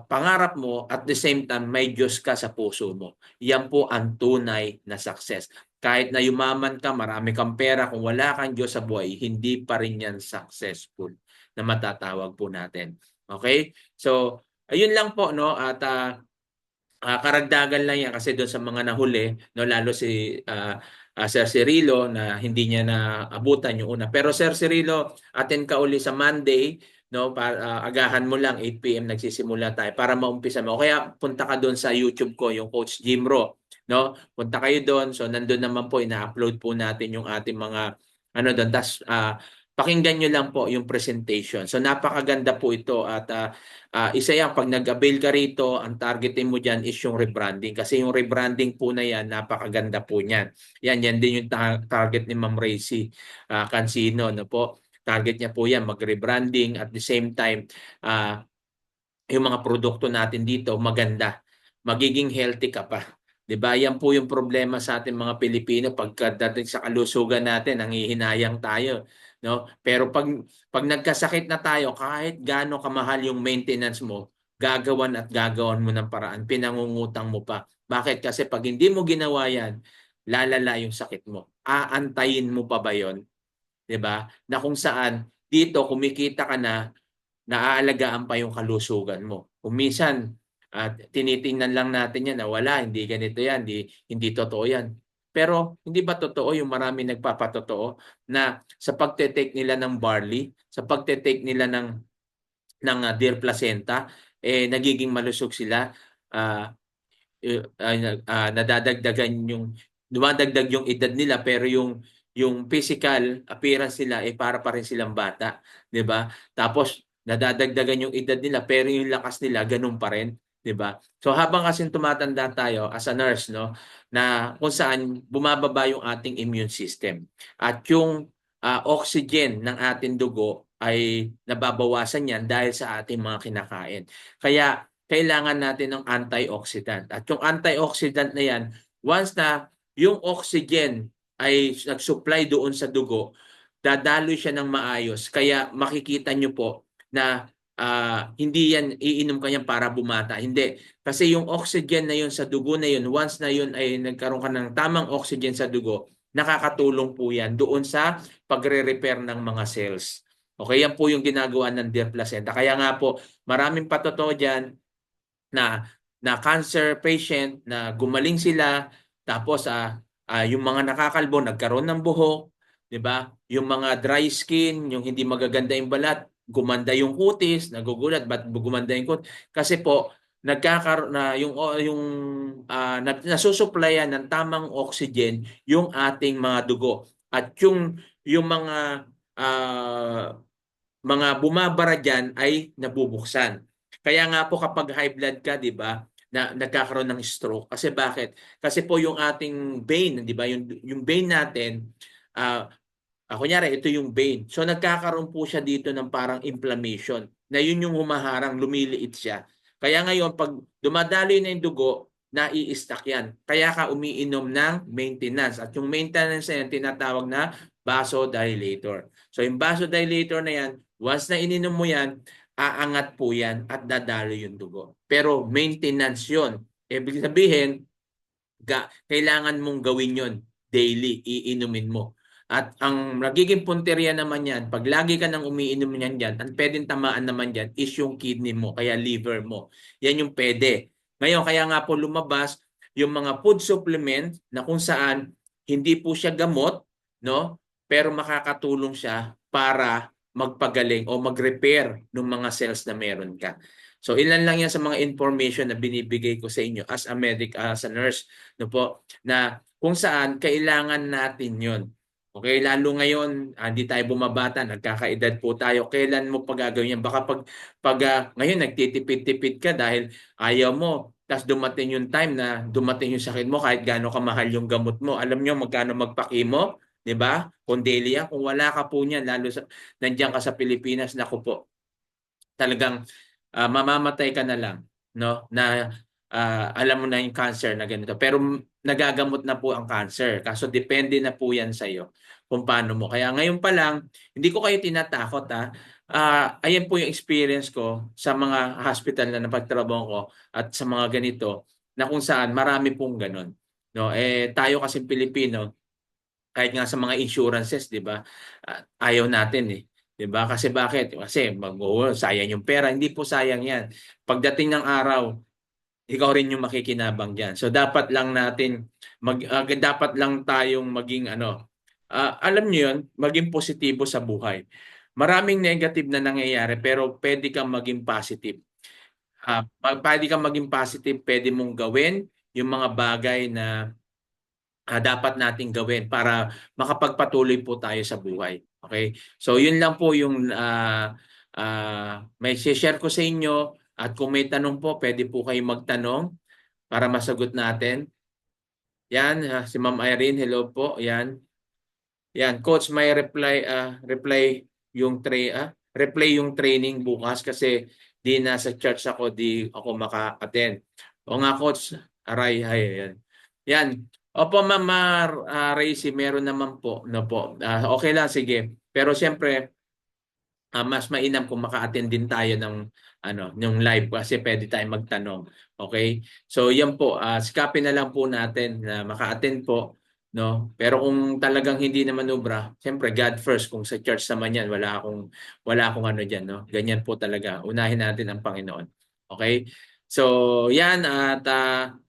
pangarap mo at the same time may Diyos ka sa puso mo. Yan po ang tunay na success. Kahit na yumaman ka, marami kang pera, kung wala kang Diyos sa buhay, hindi pa rin yan successful na matatawag po natin. Okay? So, ayun lang po, no? At karagdagan lang yan kasi doon sa mga nahuli, no, lalo si Sir Cirilo na hindi niya naabutan yung una. Pero Sir Cirilo, attend ka uli sa Monday, no, para agahan mo lang 8 PM nagsisimula tayo para maumpisa mo. Kaya punta ka doon sa YouTube ko, yung Coach Jimro, no? Punta kayo doon. So nandoon naman po ina-upload po natin yung ating mga ano doon. Tas pakinggan nyo lang po yung presentation. So napakaganda po ito at isa yan, pag nag-avail ka rito, ang targetin mo dyan is yung rebranding. Kasi yung rebranding po na yan, napakaganda po niyan. Yan din yung target ni Ma'am Racy Cancino. No po? Target niya po yan, mag-rebranding at the same time, yung mga produkto natin dito, maganda. Magiging healthy ka pa. 'Di ba? Yan po yung problema sa ating mga Pilipino pagkadating sa kalusugan natin, nanghihinayang tayo, no? Pero pag nagkasakit na tayo, kahit gaano kamahal yung maintenance mo, gagawan mo ng paraan, pinangungutang mo pa. Bakit? Kasi pag hindi mo ginawa yan, lalala yung sakit mo. Aantayin mo pa ba 'yon? 'Di ba? Na kung saan dito kumikita ka na, naaalagaan pa yung kalusugan mo. Kung minsan, tinitingnan lang natin yan na wala, hindi ganito yan, hindi totoo yan. Pero hindi ba totoo yung marami nagpapatotoo na sa pagte-take nila ng barley, sa pagte-take nila ng deer placenta, nagiging malusog sila, ah, nadadagdagan dumadagdag yung edad nila pero yung physical appearance nila para pa rin silang bata, 'di ba? Tapos nadadagdagan yung edad nila pero yung lakas nila ganun pa rin, 'di ba? So habang kasi tumatanda tayo as a nurse, no, na kung saan bumababa yung ating immune system at yung oxygen ng ating dugo ay nababawasan yan dahil sa ating mga kinakain. Kaya kailangan natin ng antioxidant. At yung antioxidant na yan, once na yung oxygen ay nag-supply doon sa dugo, dadaloy siya ng maayos. Kaya makikita nyo po na hindi yan iinom ka yan para bumata. Hindi. Kasi yung oxygen na yun sa dugo na yun, once na yun ay nagkaroon ka ng tamang oxygen sa dugo, nakakatulong po yan doon sa pagre-repair ng mga cells. Okay, yan po yung ginagawa ng deer placenta. Kaya nga po, maraming patotoo dyan na cancer patient na gumaling sila tapos yung mga nakakalbo nagkaroon ng buhok, 'di ba? Yung mga dry skin, yung hindi magaganda yung balat, gumanda yung kutis, nagugulat ba't gumanda yung kutis? Kasi po nagkakaroon na yung nasusupplyan ng tamang oxygen yung ating mga dugo at yung mga bumabara diyan ay nabubuksan. Kaya nga po kapag high blood ka, 'di ba, na nagkakaroon ng stroke. Kasi bakit? Kasi po yung ating vein, 'di ba, yung vein natin, ah kunyari ito yung vein. So nagkakaroon po siya dito ng parang inflammation na yun yung humaharang, lumiliit siya. Kaya ngayon pag dumadaloy na yung dugo, nai-stack yan. Kaya ka umiinom ng maintenance. At yung maintenance na yan, tinatawag na vasodilator. So yung vasodilator na yan, once na ininom mo yan, aangat po yan at dadaloy yung dugo. Pero maintenance yun. Ibig sabihin, kailangan mong gawin yon daily, iinumin mo. At ang nagiging punteriya naman yan, pag lagi ka nang umiinom niyan dyan, ang pwedeng tamaan naman dyan is yung kidney mo, kaya liver mo. Yan yung pwede. Ngayon, kaya nga po lumabas yung mga food supplement na kung saan hindi po siya gamot, no? Pero makakatulong siya para magpagaling o mag-repair ng mga cells na meron ka. So ilan lang yan sa mga information na binibigay ko sa inyo as a medic, as a nurse, no po, na kung saan kailangan natin yon. Okay, lalo ngayon, hindi tayo bumabata, nagkakaedad po tayo. Kailan mo pa gagawin yan? Baka ngayon nagtitipid-tipid ka dahil ayaw mo. Tapos dumating yung time na dumating yung sakit mo kahit gaano kamahal yung gamot mo. Alam nyo magkano magpakimo? 'Di ba? Condelia, kung wala ka po niyan, lalo nandiyan ka sa Pilipinas, naku po, talagang mamamatay ka na lang, no? Na alam mo na yung cancer na ganito. Pero nagagamot na po ang cancer. Kaso depende na po yan sa iyo kung paano mo. Kaya ngayon pa lang, hindi ko kayo tinatakot ha. Ayan po yung experience ko sa mga hospital na napagtrabaho ko at sa mga ganito na kung saan marami pong ganun. No, tayo kasi Pilipino, kahit nga sa mga insurances, 'di ba? Ayaw natin eh. 'Di ba? Kasi bakit? Kasi sayang yung pera. Hindi po sayang 'yan. Pagdating ng araw, ikaw rin yung makikinabang diyan. So dapat lang natin dapat lang tayong maging alam niyo 'yun, maging positibo sa buhay. Maraming negative na nangyayari pero pwede kang maging positive. Pwede kang maging positive, pwede mong gawin yung mga bagay na dapat nating gawin para makapagpatuloy po tayo sa buhay. Okay? So yun lang po yung may share ko sa inyo at kung may tanong po, pwede po kayo magtanong para masagot natin. Yan, si Ma'am Irene, hello po. Yan. Yan, coach, may replay yung training bukas kasi di nasa church ako, di ako maka-attend. O nga coach, aray, hay, yan. Yan. Opo, Ma'am Racy, meron naman po. No po. Okay lang, sige. Pero siyempre, mas mainam kung maka-attend din tayo ng yung live kasi pwede tayong magtanong. Okay? So, yan po. Sikapin na lang po natin na maka-attend po, no? Pero kung talagang hindi naman ubra, siyempre God first. Kung sa church naman yan, wala akong ano diyan, no? Ganyan po talaga. Unahin natin ang Panginoon. Okay? So, yan at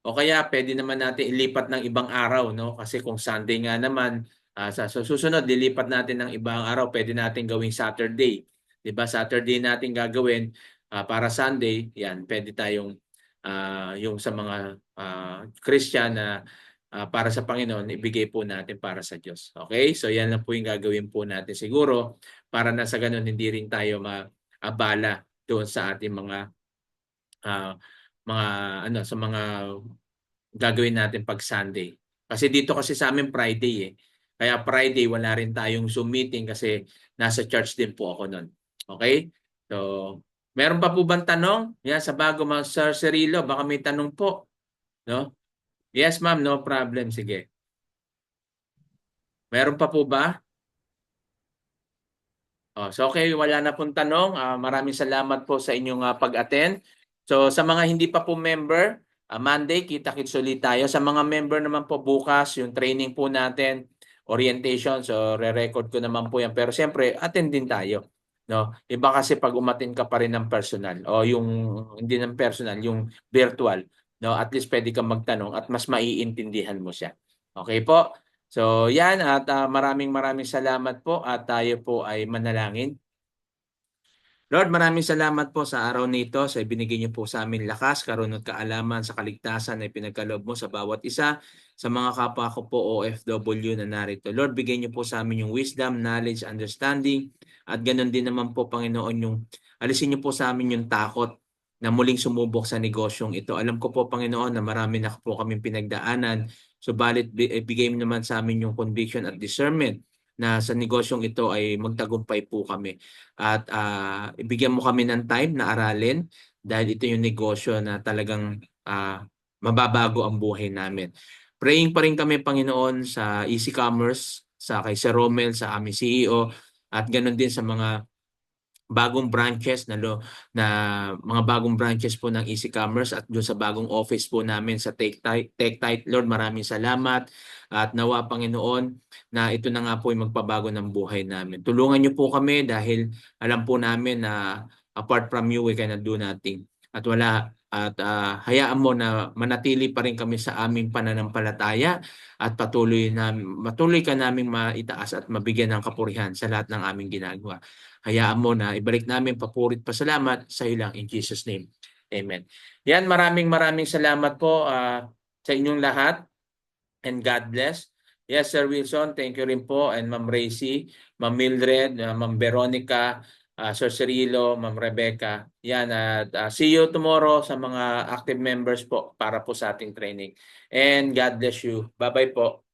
o kaya pwede naman natin ilipat ng ibang araw, no? Kasi kung Sunday nga naman, sa susunod dilipat natin ng ibang araw, pwede natin gawing Saturday. 'Di ba? Saturday natin gagawin para Sunday, yan, pwede tayong yung sa mga Christian na para sa Panginoon, ibigay po natin para sa Diyos. Okay? So yan lang po yung gagawin po natin siguro para na sa ganun hindi rin tayo maabala doon sa ating ah, mga sa mga gagawin natin pag Sunday. Kasi dito kasi sa amin Friday eh. Kaya Friday wala rin tayong Zoom meeting kasi nasa church din po ako noon. Okay? So, meron pa po bang tanong? Yan, sa bago mga Sir Cirilo, baka may tanong po. No? Yes, ma'am, no problem. Sige. Meron pa po ba? So okay, wala na pong tanong. Maraming salamat po sa inyong pag-attend. So sa mga hindi pa po member, Monday, kita-kits ulit tayo. Sa mga member naman po bukas, yung training po natin, orientation, so re-record ko naman po yan. Pero siyempre, attend din tayo. No? Iba kasi pag umattend ka pa rin ng personal o yung hindi ng personal, yung virtual, no? At least pwede kang magtanong at mas maiintindihan mo siya. Okay po? So yan at maraming maraming salamat po at tayo po ay manalangin. Lord, maraming salamat po sa araw nito sa ibinigay niyo po sa amin lakas, karuno at kaalaman sa kaligtasan na ipinagkaloob mo sa bawat isa sa mga kapwa ko po OFW na narito. Lord, bigay niyo po sa amin yung wisdom, knowledge, understanding at ganun din naman po Panginoon yung alisin niyo po sa amin yung takot na muling sumubok sa negosyong ito. Alam ko po Panginoon na marami na po kaming pinagdaanan. Subalit bigay mo naman sa amin yung conviction at discernment na sa negosyong ito ay magtagumpay po kami. At ibigyan mo kami ng time na aralin dahil ito yung negosyo na talagang mababago ang buhay namin. Praying pa rin kami, Panginoon, sa Easy Commerce, sa kay Sir Romel, sa aming CEO, at ganoon din sa mga bagong branches na mga bagong branches po ng Easy Commerce at doon sa bagong office po namin sa TechTite. Lord, maraming salamat at nawa Panginoon na ito na nga po yung magpabago ng buhay namin. Tulungan niyo po kami dahil alam po namin na apart from you we cannot do nothing. At hayaan mo na manatili pa rin kami sa aming pananampalataya at patuloy ka naming maitaas at mabigyan ng kapurihan sa lahat ng aming ginagawa. Hayaan mo na ibalik namin papurit pasalamat sa iyo lang in Jesus name. Amen. Yan, maraming maraming salamat po sa inyong lahat and God bless. Yes, Sir Wilson, thank you rin po and Ma'am Racy, Ma'am Mildred, Ma'am Veronica, Sir Cirilo, Ma'am Rebecca. Yan at see you tomorrow sa mga active members po para po sa ating training. And God bless you. Bye-bye po.